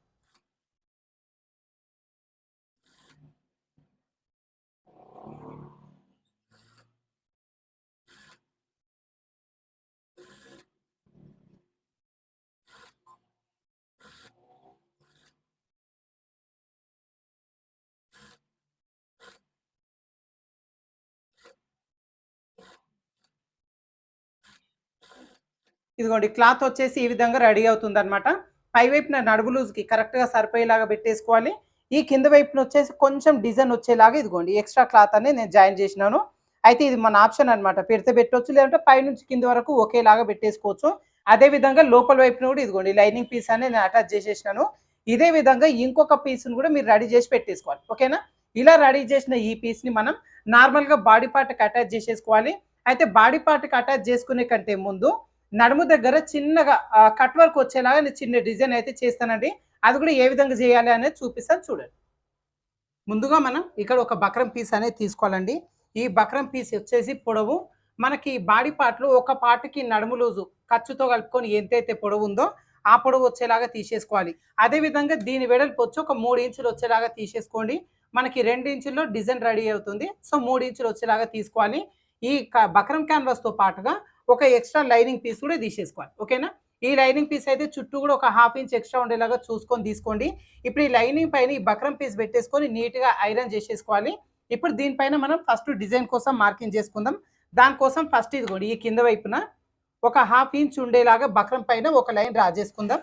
ఇదిగోండి క్లాత్ వచ్చేసి ఈ విధంగా రెడీ అవుతుందన్నమాట. పై వైపున నడుము లూజ్‌కి కరెక్ట్‌గా సరిపోయేలాగా పెట్టేసుకోవాలి. ఈ కింద వైపున వచ్చేసి కొంచెం డిజైన్ వచ్చేలాగా ఇదిగోండి ఎక్స్‌ట్రా క్లాత్ అనేది నేను జాయిన్ చేసినాను. అయితే ఇది మన ఆప్షన్ అన్నమాట. పెడితే పెట్టొచ్చు, లేదంటే పైనుంచి కింది వరకు ఒకేలాగా పెట్టేసుకోవచ్చు. అదే విధంగా లోపల వైపున కూడా ఇదిగోండి లైనింగ్ పీస్ అనేది నేను అటాచ్ చేసేసినాను. ఇదే విధంగా ఇంకొక పీస్‌ని కూడా మీరు రెడీ చేసి పెట్టేసుకోవాలి. ఓకేనా? ఇలా రెడీ చేసిన ఈ పీస్‌ని మనం నార్మల్‌గా బాడీ పార్ట్‌కి అటాచ్ చేసేసుకోవాలి. అయితే బాడీ పార్ట్‌కి అటాచ్ చేసుకునే కంటే ముందు నడుము దగ్గర చిన్నగా కట్ వర్క్ వచ్చేలాగా నేను చిన్న డిజైన్ అయితే చేస్తానండి. అది కూడా ఏ విధంగా చేయాలి అనేది చూపిస్తాను చూడండి. ముందుగా మనం ఇక్కడ ఒక బక్రం పీస్ అనేది తీసుకోవాలండి. ఈ బక్రం పీస్ వచ్చేసి పొడవు మనకి బాడీ పార్ట్‌లో ఒక పార్ట్‌కి నడుము లూజు ఖర్చుతో కలుపుకొని ఎంతైతే పొడవు ఉందో ఆ పొడవు వచ్చేలాగా తీసేసుకోవాలి. అదే విధంగా దీని వెడల్పు వచ్చి ఒక 3 ఇంచులు వచ్చేలాగా తీసేసుకోండి. మనకి 2 ఇంచుల్లో డిజైన్ రెడీ అవుతుంది. సో 3 ఇంచులు వచ్చేలాగా తీసుకోవాలి. ఈ బక్రం క్యాన్వాస్‌తో పాటుగా ఒక ఎక్స్ట్రా లైనింగ్ పీస్ కూడా తీసేసుకోవాలి. ఓకేనా? ఈ లైనింగ్ పీస్ అయితే చుట్టూ కూడా ఒక హాఫ్ ఇంచ్ ఎక్స్ట్రా ఉండేలాగా చూసుకొని తీసుకోండి. ఇప్పుడు ఈ లైనింగ్ పైన ఈ బక్రం పీస్ పెట్టేసుకొని నీట్‌గా ఐరన్ చేసేసుకోవాలి. ఇప్పుడు దీనిపైన మనం ఫస్ట్ డిజైన్ కోసం మార్కింగ్ చేసుకుందాం. దానికోసం ఫస్ట్ ఇదిగోండి ఈ కింద వైపున ఒక హాఫ్ ఇంచ్ ఉండేలాగా బక్రం పైన ఒక లైన్ డ్రా చేసుకుందాం.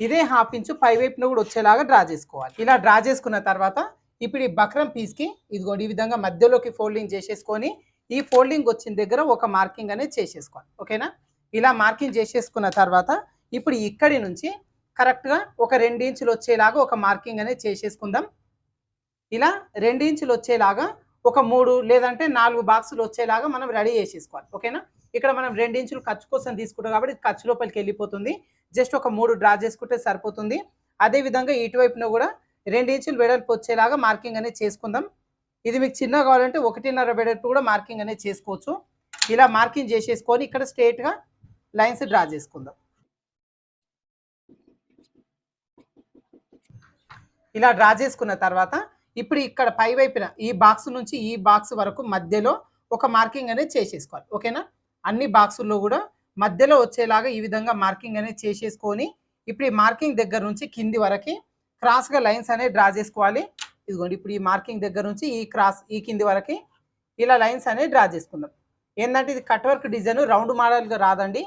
ఇదే హాఫ్ ఇంచు పై వైపున కూడా వచ్చేలాగా డ్రా చేసుకోవాలి. ఇలా డ్రా చేసుకున్న తర్వాత ఇప్పుడు ఈ బక్రం పీస్‌కి ఇదిగోండి ఈ విధంగా మధ్యలోకి ఫోల్డింగ్ చేసేసుకొని ఈ ఫోల్డింగ్ వచ్చిన దగ్గర ఒక మార్కింగ్ అనేది చేసేసుకోవాలి. ఓకేనా? ఇలా మార్కింగ్ చేసేసుకున్న తర్వాత ఇప్పుడు ఇక్కడి నుంచి కరెక్ట్‌గా ఒక 2 ఇంచులు వచ్చేలాగా ఒక మార్కింగ్ అనేది చేసేసుకుందాం. ఇలా 2 ఇంచులు వచ్చేలాగా ఒక 3 లేదంటే 4 బాక్సులు వచ్చేలాగా మనం రెడీ చేసేసుకోవాలి. ఓకేనా? ఇక్కడ మనం 2 ఇంచులు ఖర్చు కోసం తీసుకుంటాం కాబట్టి ఖర్చు లోపలికి వెళ్ళిపోతుంది. జస్ట్ ఒక 3 డ్రా చేసుకుంటే సరిపోతుంది. అదే విధంగా ఇటువైపున కూడా 2 ఇంచులు వెడల్పు వచ్చేలాగా మార్కింగ్ అనేది చేసుకుందాం. ఇది మీకు చిన్నగా కావాలంటే 1.5 వెడల్పు కూడా మార్కింగ్ అనేది చేసుకోవచ్చు. ఇలా మార్కింగ్ చేసేసుకొని ఇక్కడ స్ట్రెయిట్‌గా లైన్స్ డ్రా చేసుకుందాం. ఇలా డ్రా చేసుకున్న తర్వాత ఇప్పుడు ఇక్కడ పై వైపున ఈ బాక్స్ నుంచి ఈ బాక్స్ వరకు మధ్యలో ఒక మార్కింగ్ అనేది చేసేసుకోవాలి. ఓకేనా? అన్ని బాక్సుల్లో కూడా మధ్యలో వచ్చేలాగా ఈ విధంగా మార్కింగ్ అనేది చేసేసుకొని ఇప్పుడు ఈ మార్కింగ్ దగ్గర నుంచి కింది వరకు క్రాస్‌గా లైన్స్ అనేవి డ్రా చేసుకోవాలి. ఇదిగోండి ఇప్పుడు ఈ మార్కింగ్ దగ్గర నుంచి ఈ కింది వరకు ఇలా లైన్స్ అనేవి డ్రా చేసుకుందాం. ఏంటంటే ఇది కట్ వర్క్ డిజైన్ రౌండ్ మోడల్‌గా రాదండి.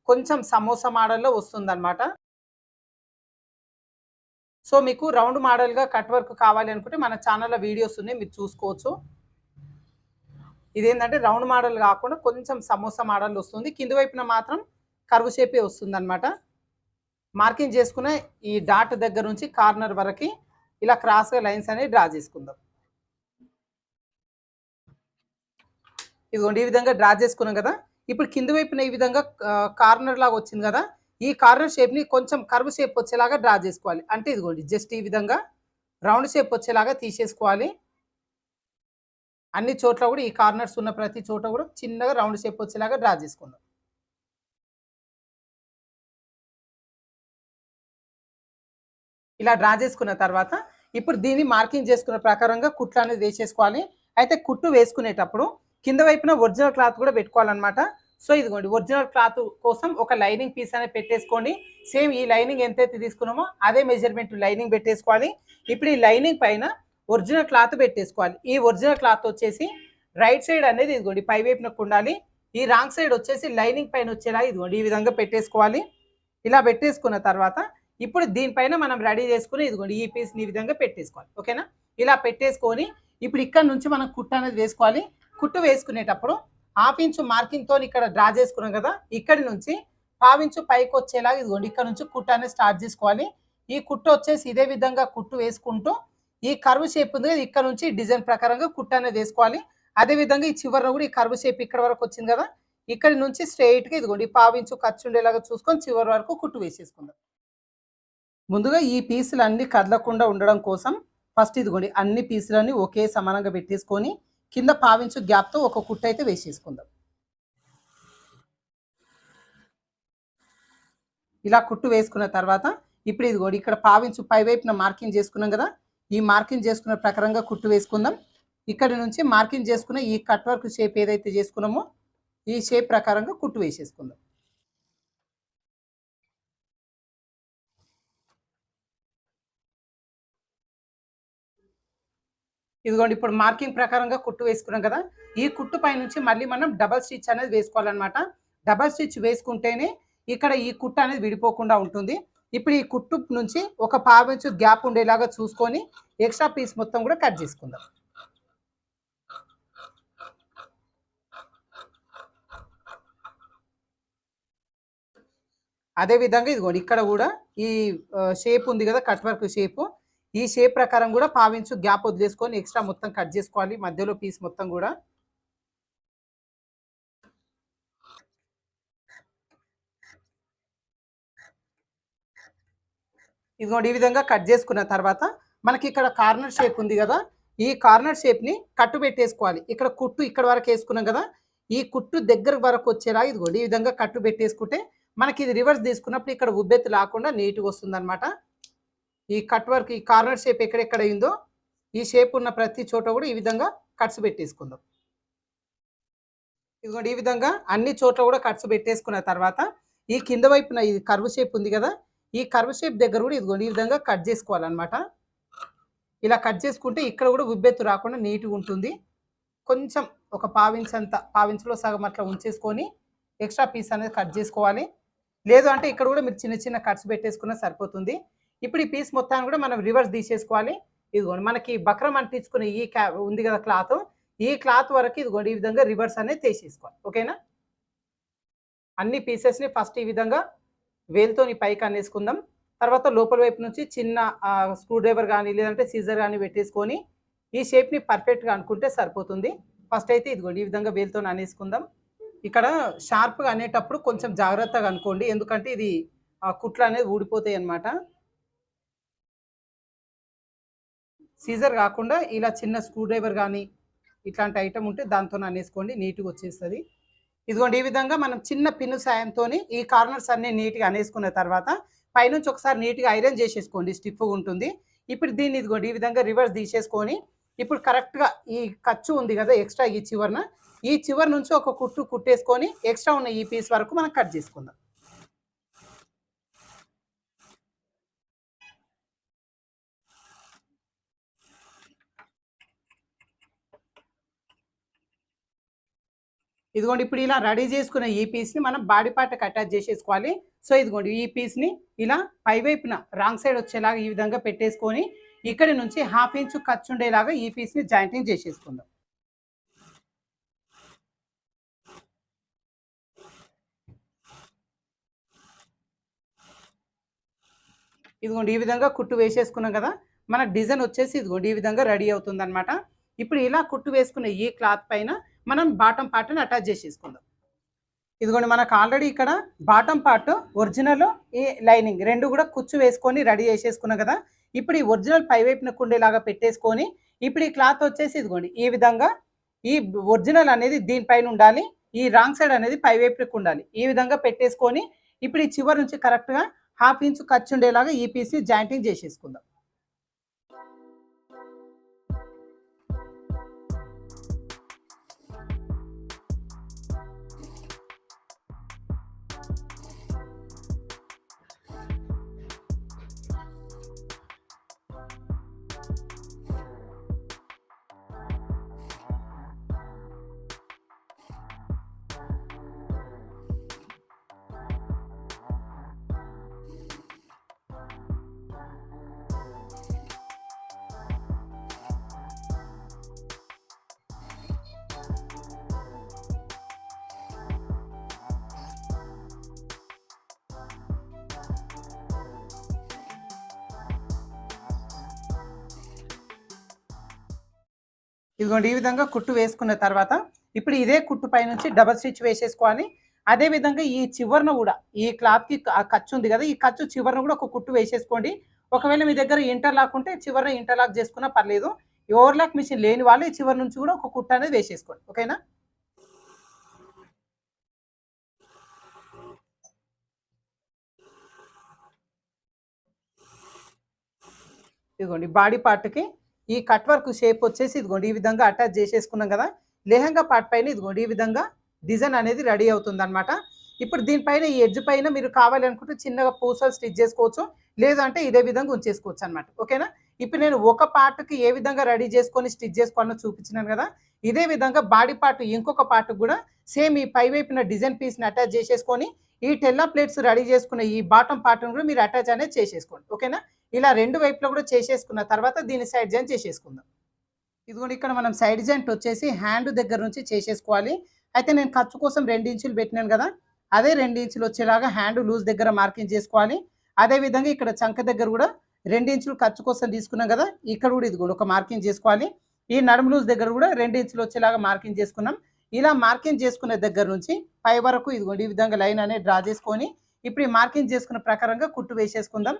కొంచెం సమోసా మోడల్‌లో వస్తుందన్నమాట. సో మీకు రౌండ్ మోడల్‌గా కట్ వర్క్ కావాలి అనుకుంటే మన ఛానల్‌లో వీడియోస్ ఉన్నాయి, మీరు చూసుకోవచ్చు. ఇదేంటంటే రౌండ్ మోడల్ కాకుండా కొంచెం సమోసా మోడల్ వస్తుంది. కింది వైపున మాత్రం కర్వ్ షేపే వస్తుందన్నమాట. మార్కింగ్ చేసుకున్న ఈ డాట్ దగ్గర నుంచి కార్నర్ వరకు ఇలా క్రాస్‌గా లైన్స్ అనేవి డ్రా చేసుకుందాం. ఇదిగోండి ఈ విధంగా డ్రా చేసుకున్నాం కదా! ఇప్పుడు కింది వైపున ఈ విధంగా కార్నర్ లాగా వచ్చింది కదా! ఈ కార్నర్ షేప్‌ని కొంచెం కర్వ్ షేప్ వచ్చేలాగా డ్రా చేసుకోవాలి. అంటే ఇదిగోండి జస్ట్ ఈ విధంగా రౌండ్ షేప్ వచ్చేలాగా తీసేసుకోవాలి. అన్ని చోట్ల కూడా ఈ కార్నర్స్ ఉన్న ప్రతి చోట కూడా చిన్నగా రౌండ్ షేప్ వచ్చేలాగా డ్రా చేసుకుందాం. ఇలా డ్రా చేసుకున్న తర్వాత ఇప్పుడు దీన్ని మార్కింగ్ చేసుకున్న ప్రకారంగా కుట్లు అనేది వేసేసుకోవాలి. అయితే కుట్టు వేసుకునేటప్పుడు కింద వైపున ఒరిజినల్ క్లాత్ కూడా పెట్టుకోవాలన్నమాట. సో ఇదిగోండి ఒరిజినల్ క్లాత్ కోసం ఒక లైనింగ్ పీస్ అనేది పెట్టేసుకోండి. సేమ్ ఈ లైనింగ్ ఎంతైతే తీసుకున్నామో అదే మెజర్మెంట్ లైనింగ్ పెట్టేసుకోవాలి. ఇప్పుడు ఈ లైనింగ్ పైన ఒరిజినల్ క్లాత్ పెట్టేసుకోవాలి. ఈ ఒరిజినల్ క్లాత్ వచ్చేసి రైట్ సైడ్ అనేది ఇదిగోండి పై వైపునకు ఉండాలి. ఈ రాంగ్ సైడ్ వచ్చేసి లైనింగ్ పైన వచ్చేలా ఇదిగోండి ఈ విధంగా పెట్టేసుకోవాలి. ఇలా పెట్టేసుకున్న తర్వాత ఇప్పుడు దీనిపైన మనం రెడీ చేసుకుని ఇదిగోండి ఈ పీస్ని ఈ విధంగా పెట్టేసుకోవాలి. ఓకేనా? ఇలా పెట్టేసుకొని ఇప్పుడు ఇక్కడ నుంచి మనం కుట్టు అనేది వేసుకోవాలి. కుట్టు వేసుకునేటప్పుడు హాఫ్ ఇంచు మార్కింగ్తో ఇక్కడ డ్రా చేసుకున్నాం కదా, ఇక్కడి నుంచి పావించు పైకి వచ్చేలాగా ఇదిగోండి ఇక్కడ నుంచి కుట్టు అనేది స్టార్ట్ చేసుకోవాలి. ఈ కుట్టు వచ్చేసి ఇదే విధంగా కుట్టు వేసుకుంటూ ఈ కర్వ్ షేప్ ఉంది కదా, ఇక్కడ నుంచి డిజైన్ ప్రకారంగా కుట్టు అనేది వేసుకోవాలి. అదేవిధంగా ఈ చివరిలో కూడా ఈ కర్వ్ షేప్ ఇక్కడ వరకు వచ్చింది కదా, ఇక్కడ నుంచి స్ట్రైట్గా ఇదిగోండి పావించు ఖర్చు ఉండేలాగా చూసుకొని చివరి వరకు కుట్టు వేసేసుకుందాం. ముందుగా ఈ పీసులు అన్ని కదలకుండా ఉండడం కోసం ఫస్ట్ ఇదిగోండి అన్ని పీసులన్నీ ఒకే సమానంగా పెట్టేసుకొని కింద పావించు గ్యాప్తో ఒక కుట్టు అయితే వేసేసుకుందాం. ఇలా కుట్టు వేసుకున్న తర్వాత ఇప్పుడు ఇదిగోండి ఇక్కడ పావించు పై వైపున మార్కింగ్ చేసుకున్నాం కదా, ఈ మార్కింగ్ చేసుకున్న ప్రకారంగా కుట్టు వేసుకుందాం. ఇక్కడ నుంచి మార్కింగ్ చేసుకున్న ఈ కట్ వర్క్ షేప్ ఏదైతే చేసుకున్నామో ఈ షేప్ ప్రకారంగా కుట్టు వేసేసుకుందాం. ఇదిగోండి ఇప్పుడు మార్కింగ్ ప్రకారంగా కుట్టు వేసుకున్నాం కదా, ఈ కుట్టు పై నుంచి మళ్ళీ మనం డబల్ స్టిచ్ అనేది వేసుకోవాలన్నమాట. డబల్ స్టిచ్ వేసుకుంటేనే ఇక్కడ ఈ కుట్టు అనేది విడిపోకుండా ఉంటుంది. ఇప్పుడు ఈ కుట్టు నుంచి ఒక పావించు గ్యాప్ ఉండేలాగా చూసుకొని ఎక్స్ట్రా పీస్ మొత్తం కూడా కట్ చేసుకుందాం. అదే విధంగా ఇదిగోండి ఇక్కడ కూడా ఈ షేప్ ఉంది కదా కట్ వర్క్ షేప్, ఈ షేప్ ప్రకారం కూడా పావించు గ్యాప్ వదిలేసుకొని ఎక్స్ట్రా మొత్తం కట్ చేసుకోవాలి మధ్యలో పీస్ మొత్తం కూడా. ఇదిగోండి ఈ విధంగా కట్ చేసుకున్న తర్వాత మనకి ఇక్కడ కార్నర్ షేప్ ఉంది కదా, ఈ కార్నర్ షేప్ని కట్టు పెట్టేసుకోవాలి. ఇక్కడ కుట్టు ఇక్కడ వరకు వేసుకున్నాం కదా, ఈ కుట్టు దగ్గర వరకు వచ్చేలా ఇదిగోండి ఈ విధంగా కట్టు పెట్టేసుకుంటే మనకి ఇది రివర్స్ తీసుకున్నప్పుడు ఇక్కడ ఉబ్బెత్తు లేకుండా నీట్గా వస్తుంది అనమాట. ఈ కట్ వర్క్ ఈ కార్నర్ షేప్ ఎక్కడెక్కడ అయిందో ఈ షేప్ ఉన్న ప్రతి చోట కూడా ఈ విధంగా కట్స్ పెట్టేసుకుందాం. ఇదిగోండి ఈ విధంగా అన్ని చోట్ల కూడా కట్స్ పెట్టేసుకున్న తర్వాత ఈ కింద వైపున ఇది కర్వ్ షేప్ ఉంది కదా, ఈ కర్వ్ షేప్ దగ్గర కూడా ఇదిగోండి ఈ విధంగా కట్ చేసుకోవాలన్నమాట. ఇలా కట్ చేసుకుంటే ఇక్కడ కూడా ఉబ్బెత్తు రాకుండా నీట్గా ఉంటుంది. కొంచెం ఒక పావించులో సగం అట్లా ఉంచేసుకొని ఎక్స్ట్రా పీస్ అనేది కట్ చేసుకోవాలి. లేదు అంటే ఇక్కడ కూడా మీరు చిన్న చిన్న కట్స్ పెట్టేసుకున్నా సరిపోతుంది. ఇప్పుడు ఈ పీస్ మొత్తాన్ని కూడా మనం రివర్స్ తీసేసుకోవాలి. ఇదిగోండి మనకి బక్రం అంటించుకునే ఈ ఉంది కదా క్లాత్, ఈ క్లాత్ వరకు ఇదిగోండి ఈ విధంగా రివర్స్ అనేది తీసేసుకోవాలి. ఓకేనా, అన్ని పీసెస్ని ఫస్ట్ ఈ విధంగా వేలుతోని పైకి అనేసుకుందాం. తర్వాత లోపల వైపు నుంచి చిన్న స్క్రూ డ్రైవర్ కానీ లేదంటే సీజర్ కానీ పెట్టేసుకొని ఈ షేప్ని పర్ఫెక్ట్గా అనుకుంటే సరిపోతుంది. ఫస్ట్ అయితే ఇదిగోండి ఈ విధంగా వేలుతో అనేసుకుందాం. ఇక్కడ షార్ప్గా అనేటప్పుడు కొంచెం జాగ్రత్తగా అనుకోండి, ఎందుకంటే ఇది కుట్లు అనేది ఊడిపోతాయి అన్నమాట. సీజర్ కాకుండా ఇలా చిన్న స్క్రూ డ్రైవర్ కానీ ఇట్లాంటి ఐటమ్ ఉంటే దాంతో అనేసుకోండి, నీట్గా వచ్చేస్తుంది. ఇదిగోండి ఈ విధంగా మనం చిన్న పిన్ను సాయంతో ఈ కార్నర్స్ అన్నీ నీట్గా అనేసుకున్న తర్వాత పైనుంచి ఒకసారి నీట్గా ఐరన్ చేసేసుకోండి, స్టిఫ్గా ఉంటుంది. ఇప్పుడు దీన్ని ఇదిగోండి ఈ విధంగా రివర్స్ తీసేసుకొని ఇప్పుడు కరెక్ట్గా ఈ ఖర్చు ఉంది కదా ఎక్స్ట్రా ఈ చివరి నుంచి ఒక కుట్టు కుట్టేసుకొని ఎక్స్ట్రా ఉన్న ఈ పీస్ వరకు మనం కట్ చేసుకుందాం. ఇదిగోండి ఇప్పుడు ఇలా రెడీ చేసుకున్న ఈ పీస్ని మనం బాడీ పార్ట్కి అటాచ్ చేసేసుకోవాలి. సో ఇదిగోండి ఈ పీస్ని ఇలా పైవైపున రాంగ్ సైడ్ వచ్చేలాగా ఈ విధంగా పెట్టేసుకొని ఇక్కడి నుంచి 1/2 ఇంచు ఖర్చు ఉండేలాగా ఈ పీస్ని జాయింటింగ్ చేసేసుకుందాం. ఇదిగోండి ఈ విధంగా కుట్టు వేసేసుకున్నాం కదా, మన డిజైన్ వచ్చేసి ఇదిగోండి ఈ విధంగా రెడీ అవుతుంది అనమాట. ఇప్పుడు ఇలా కుట్టు వేసుకున్న ఈ క్లాత్ పైన మనం బాటమ్ పార్ట్ని అటాచ్ చేసేసుకుందాం. ఇదిగోండి మనకు ఆల్రెడీ ఇక్కడ బాటమ్ పార్ట్ ఒరిజినల్ ఈ లైనింగ్ రెండు కూడా కుచ్చు వేసుకొని రెడీ చేసేసుకున్నాం కదా. ఇప్పుడు ఈ ఒరిజినల్ పైవైపున కుండేలాగా పెట్టేసుకొని ఇప్పుడు ఈ క్లాత్ వచ్చేసి ఇదిగోండి ఈ విధంగా ఈ ఒరిజినల్ అనేది దీనిపైన ఉండాలి, ఈ రాంగ్ సైడ్ అనేది పైవైపుకి ఉండాలి. ఈ విధంగా పెట్టేసుకొని ఇప్పుడు ఈ చివరి నుంచి కరెక్ట్గా 1/2 ఇంచు ఖర్చు ఉండేలాగా ఈ పీస్ని జాయింటింగ్ చేసేసుకుందాం. ఇదిగోండి ఈ విధంగా కుట్టు వేసుకున్న తర్వాత ఇప్పుడు ఇదే కుట్టు పై నుంచి డబల్ స్టిచ్ వేసేసుకోవాలి. అదే విధంగా ఈ చివరన కూడా ఈ క్లాత్కి ఖర్చు ఉంది కదా, ఈ ఖర్చు చివరన కూడా ఒక కుట్టు వేసేసుకోండి. ఒకవేళ మీ దగ్గర ఇంటర్లాక్ ఉంటే చివరన ఇంటర్లాక్ చేసుకున్నా పర్లేదు. ఓవర్లాక్ మిషన్ లేని వాళ్ళు ఈ చివరి నుంచి కూడా ఒక కుట్టు అనేది వేసేసుకోండి. ఓకేనా, ఇదిగోండి బాడీ పార్ట్‌కి ఈ కట్ వర్క్ షేప్ వచ్చేసి ఇదిగోండి ఈ విధంగా అటాచ్ చేసేసుకున్నాం కదా! లెహంగా పార్ట్ పైన ఇదిగోండి ఈ విధంగా డిజైన్ అనేది రెడీ అవుతుందనమాట. ఇప్పుడు దీనిపైన ఈ ఎడ్జ్ పైన మీరు కావాలనుకుంటే చిన్నగా పూసలు స్టిచ్ చేసుకోవచ్చు. లేదు అంటే ఇదే విధంగా ఉంచేసుకోవచ్చనమాట. ఓకేనా? ఇప్పుడు నేను ఒక పార్ట్‌కి ఏ విధంగా రెడీ చేసుకొని స్టిచ్ చేసుకోవాలో చూపించినాను కదా! ఇదే విధంగా బాడీ పార్ట్ ఇంకొక పార్ట్‌కి కూడా సేమ్ ఈ పై వైపున డిజైన్ పీస్‌ని అటాచ్ చేసేసుకొని ఈ టెల్లా ప్లేట్స్ రెడీ చేసుకున్న ఈ బాటమ్ పార్ట్‌ని కూడా మీరు అటాచ్ అనేది చేసేసుకోండి. ఓకేనా? ఇలా 2 వైపులా కూడా చేసేసుకున్న తర్వాత దీన్ని సైడ్ జాయిన్ చేసేసుకుందాం. ఇదిగోండి ఇక్కడ మనం సైడ్ జాయింట్ వచ్చేసి హ్యాండ్ దగ్గర నుంచి చేసేసుకోవాలి. అయితే నేను ఖర్చు కోసం 2 ఇంచులు పెట్టినాను కదా! అదే 2 ఇంచులు వచ్చేలాగా హ్యాండ్ లూజ్ దగ్గర మార్కింగ్ చేసుకోవాలి. అదే విధంగా ఇక్కడ చంక దగ్గర కూడా 2 ఇంచులు ఖర్చు కోసం తీసుకున్నాం కదా! ఇక్కడ కూడా ఇదిగోండి ఒక మార్కింగ్ చేసుకోవాలి. ఈ నడుము లూజ్ దగ్గర కూడా 2 ఇంచులు వచ్చేలాగా మార్కింగ్ చేసుకున్నాం. ఇలా మార్కింగ్ చేసుకునే దగ్గర నుంచి పై వరకు ఇదిగోండి ఈ విధంగా లైన్ అనేది డ్రా చేసుకొని ఇప్పుడు ఈ మార్కింగ్ చేసుకున్న ప్రకారంగా కుట్టు వేసేసుకుందాం.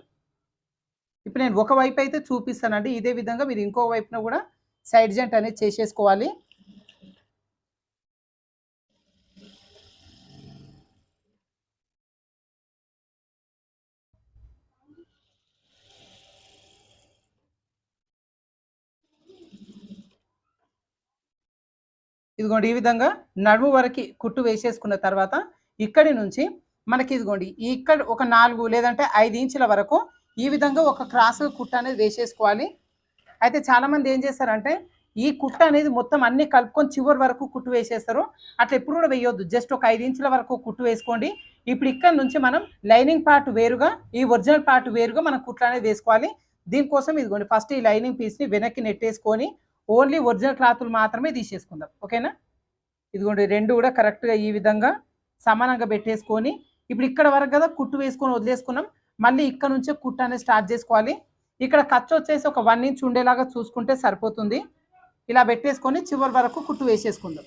ఇప్పుడు నేను ఒక వైపు అయితే చూపిస్తానండి. ఇదే విధంగా మీరు ఇంకో వైపున కూడా సైడ్ జాయింట్ అనేది చేసేసుకోవాలి. ఇదిగోండి ఈ విధంగా నడుము వరకి కుట్టు వేసేసుకున్న తర్వాత ఇక్కడి నుంచి మనకి ఇదిగోండి ఇక్కడ ఒక 4 లేదంటే 5 ఇంచుల వరకు ఈ విధంగా ఒక క్రాస్ కుట్టు అనేది వేసేసుకోవాలి. అయితే చాలామంది ఏం చేస్తారంటే ఈ కుట్టు అనేది మొత్తం అన్ని కలుపుకొని చివరి వరకు కుట్టు వేసేస్తారు. అట్లా ఎప్పుడు కూడా వేయొద్దు. జస్ట్ ఒక 5 ఇంచుల వరకు కుట్టు వేసుకోండి. ఇప్పుడు ఇక్కడ నుంచి మనం లైనింగ్ పార్ట్ వేరుగా ఈ ఒరిజినల్ పార్ట్ వేరుగా మనం కుట్లు అనేది వేసుకోవాలి. దీనికోసం ఇదిగోండి ఫస్ట్ ఈ లైనింగ్ పీస్ని వెనక్కి నెట్టేసుకొని ఓన్లీ ఒరిజినల్ క్లాతులు మాత్రమే తీసేసుకుందాం. ఓకేనా? ఇదిగోండి 2 కూడా కరెక్ట్‌గా ఈ విధంగా సమానంగా పెట్టేసుకొని ఇప్పుడు ఇక్కడ వరకు కదా కుట్టు వేసుకొని వదిలేసుకున్నాం. మళ్ళీ ఇక్కడ నుంచే కుట్టు అనేది స్టార్ట్ చేసుకోవాలి. ఇక్కడ ఖర్చు వచ్చేసి ఒక 1 ఇంచ్ ఉండేలాగా చూసుకుంటే సరిపోతుంది. ఇలా పెట్టేసుకొని చివరి వరకు కుట్టు వేసేసుకుందాం.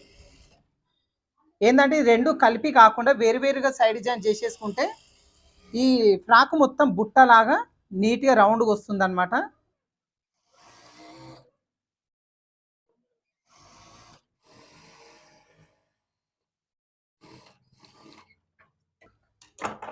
ఏందంటే ఈ 2 కలిపి కాకుండా వేరువేరుగా సైడ్ జాయిన్ చేసేసుకుంటే ఈ ఫ్రాక్ మొత్తం బుట్టలాగా నీట్‌గా రౌండ్‌గా వస్తుందన్నమాట.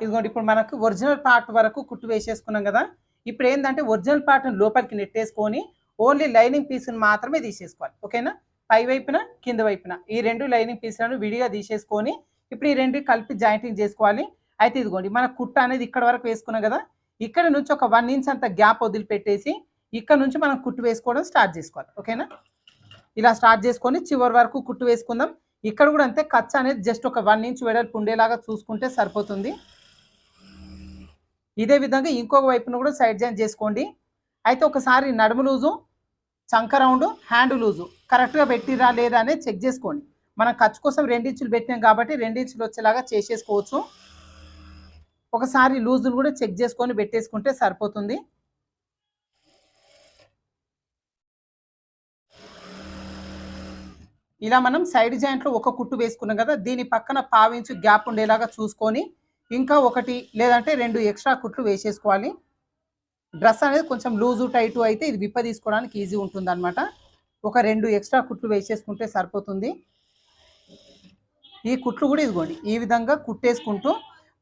ఇదిగోండి ఇప్పుడు మనకు ఒరిజినల్ పార్ట్ వరకు కుట్టు వేసేసుకున్నాం కదా! ఇప్పుడు ఏందంటే ఒరిజినల్ పార్ట్‌ని లోపలికి నెట్టేసుకొని ఓన్లీ లైనింగ్ పీస్‌ని మాత్రమే తీసేసుకోవాలి. ఓకేనా? పై వైపున, కింద వైపున ఈ 2 లైనింగ్ పీస్‌లను విడిగా తీసేసుకొని ఇప్పుడు ఈ 2 కలిపి జాయింటింగ్ చేసుకోవాలి. అయితే ఇదిగోండి మన కుట్టు అనేది ఇక్కడ వరకు వేసుకున్నాం కదా! ఇక్కడ నుంచి ఒక 1 ఇంచ్ అంత గ్యాప్ వదిలిపెట్టేసి ఇక్కడ నుంచి మనం కుట్టు వేసుకోవడం స్టార్ట్ చేసుకోవాలి. ఓకేనా? ఇలా స్టార్ట్ చేసుకొని చివరి వరకు కుట్టు వేసుకుందాం. ఇక్కడ కూడా అంతే ఖర్చు అనేది జస్ట్ ఒక 1 ఇంచ్ వెడల్పు ఉండేలాగా చూసుకుంటే సరిపోతుంది. ఇదే విధంగా ఇంకొక వైపున కూడా సైడ్ జాయిన్ చేసుకోండి. అయితే ఒకసారి నడుము లూజు, చంక రౌండ్, హ్యాండ్ లూజు కరెక్ట్‌గా పెట్టిరా లేదా అనేది చెక్ చేసుకోండి. మనం ఖర్చు కోసం 2 ఇంచులు పెట్టాం కాబట్టి 2 ఇంచులు వచ్చేలాగా చేసేసుకోవచ్చు. ఒకసారి లూజును కూడా చెక్ చేసుకొని పెట్టేసుకుంటే సరిపోతుంది. ఇలా మనం సైడ్ జాయింట్‌లో ఒక కుట్టు వేసుకున్నాం కదా! దీని పక్కన పావించు గ్యాప్ ఉండేలాగా చూసుకొని ఇంకా 1 లేదంటే 2 ఎక్స్‌ట్రా కుట్లు వేసేసుకోవాలి. డ్రెస్ అనేది కొంచెం లూజు, టైటు అయితే ఇది విప్పదీసుకోవడానికి ఈజీ ఉంటుందన్నమాట. ఒక 2 ఎక్స్‌ట్రా కుట్లు వేసేసుకుంటే సరిపోతుంది. ఈ కుట్లు కూడా ఇదిగోండి ఈ విధంగా కుట్టేసుకుంటూ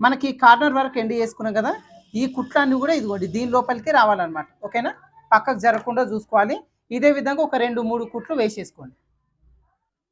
మనకి కార్నర్ వరకు ఎండ్ చేసుకున్నాం కదా! ఈ కుట్లన్నీ కూడా ఇదిగోండి దీని లోపలికి రావాలన్నమాట. ఓకేనా? పక్కకు జరగకుండా చూసుకోవాలి. ఇదే విధంగా ఒక 2, 3 కుట్లు వేసేసుకోండి.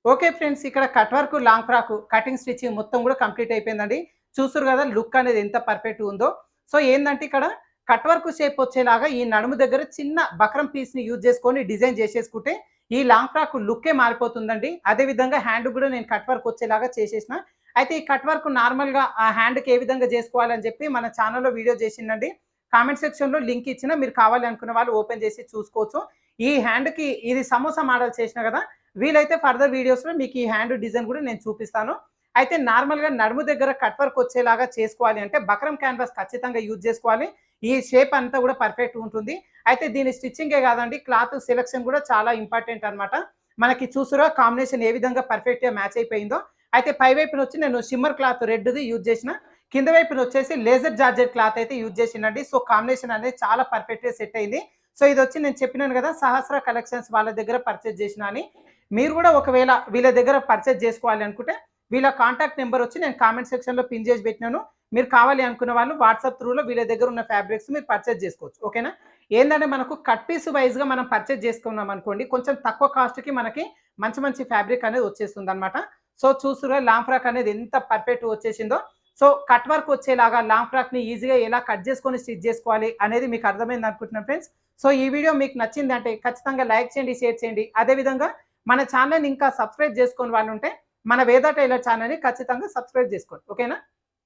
ఓకే ఫ్రెండ్స్, ఇక్కడ cut work, long frock cutting stitching మొత్తం కూడా కంప్లీట్ అయిపోయిందండి. చూస్తురు కదా లుక్ అనేది ఎంత పర్ఫెక్ట్‌గా ఉందో. సో ఏందంటే ఇక్కడ కట్ వర్క్ షేప్ వచ్చేలాగా ఈ నడుము దగ్గర చిన్న బక్రం పీస్‌ని యూజ్ చేసుకొని డిజైన్ చేసేసుకుంటే ఈ లాంగ్ ఫ్రాక్ లుక్కే మారిపోతుందండి. అదే విధంగా హ్యాండ్ కూడా నేను కట్ వర్క్ వచ్చేలాగా చేసేసిన. అయితే ఈ కట్ వర్క్ నార్మల్‌గా ఆ హ్యాండ్‌కి ఏ విధంగా చేసుకోవాలని చెప్పి మన ఛానెల్‌లో వీడియో చేసిండండి. కామెంట్ సెక్షన్‌లో లింక్ ఇచ్చిన మీరు కావాలి అనుకున్న వాళ్ళు ఓపెన్ చేసి చూసుకోవచ్చు. ఈ హ్యాండ్‌కి ఇది సమోసా మోడల్ చేసిన కదా! వీలైతే ఫర్దర్ వీడియోస్‌లో మీకు ఈ హ్యాండ్ డిజైన్ కూడా నేను చూపిస్తాను. అయితే నార్మల్‌గా నడుము దగ్గర కట్ వర్క్ వచ్చేలాగా చేసుకోవాలి అంటే బక్రం క్యాన్వాస్ ఖచ్చితంగా యూజ్ చేసుకోవాలి. ఈ షేప్ అంతా కూడా పర్ఫెక్ట్‌గా ఉంటుంది. అయితే దీని స్టిచ్చింగే కాదండి, క్లాత్ సెలక్షన్ కూడా చాలా ఇంపార్టెంట్ అన్నమాట. మనకి చూస్తురా కాంబినేషన్ ఏ విధంగా పర్ఫెక్ట్‌గా మ్యాచ్ అయిపోయిందో. అయితే పై వైపున వచ్చి నేను షిమ్మర్ క్లాత్ రెడ్‌ది యూజ్ చేసిన. కింద వైపున వచ్చేసి లేజర్ జార్జెట్ క్లాత్ అయితే యూజ్ చేసినండి. సో కాంబినేషన్ అనేది చాలా పర్ఫెక్ట్‌గా సెట్ అయింది. సో ఇదొచ్చి నేను చెప్పినాను కదా సహస్ర కలెక్షన్స్ వాళ్ళ దగ్గర పర్చేజ్ చేసిన అని. మీరు కూడా ఒకవేళ వీళ్ళ దగ్గర పర్చేజ్ చేసుకోవాలి అనుకుంటే వీళ్ళ కాంటాక్ట్ నెంబర్ వచ్చి నేను కామెంట్ సెక్షన్‌లో పిన్ చేసి పెట్టినాను. మీరు కావాలి అనుకున్న వాళ్ళు వాట్సాప్ త్రూలో వీళ్ళ దగ్గర ఉన్న ఫ్యాబ్రిక్స్ మీరు పర్చేజ్ చేసుకోవచ్చు. ఓకేనా? ఏందంటే మనకు కట్ పీస్ వైస్‌గా మనం పర్చేజ్ చేసుకున్నాం అనుకోండి, కొంచెం తక్కువ కాస్ట్‌కి మనకి మంచి మంచి ఫ్యాబ్రిక్ అనేది వచ్చేస్తుందనమాట. సో, చూస్తుర్రుగా లాంగ్ ఫ్రాక్ అనేది ఎంత పర్ఫెక్ట్‌గా వచ్చేసిందో. సో, కట్ వర్క్ వచ్చేలాగా లాంగ్ ఫ్రాక్‌ని ఈజీగా ఎలా కట్ చేసుకొని స్టిచ్ చేసుకోవాలి అనేది మీకు అర్థమైంది అనుకుంటున్నాను ఫ్రెండ్స్. సో, ఈ వీడియో మీకు నచ్చిందంటే ఖచ్చితంగా లైక్ చేయండి, షేర్ చేయండి. అదే విధంగా మన ఛానెల్‌ని ఇంకా సబ్స్క్రైబ్ చేసుకోని వాళ్ళుంటే మన వేద టైలర్ ఛానెల్‌ని ఖచ్చితంగా సబ్స్క్రైబ్ చేసుకోండి. ఓకేనా?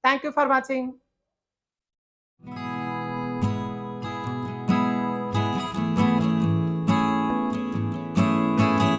Thank you for watching.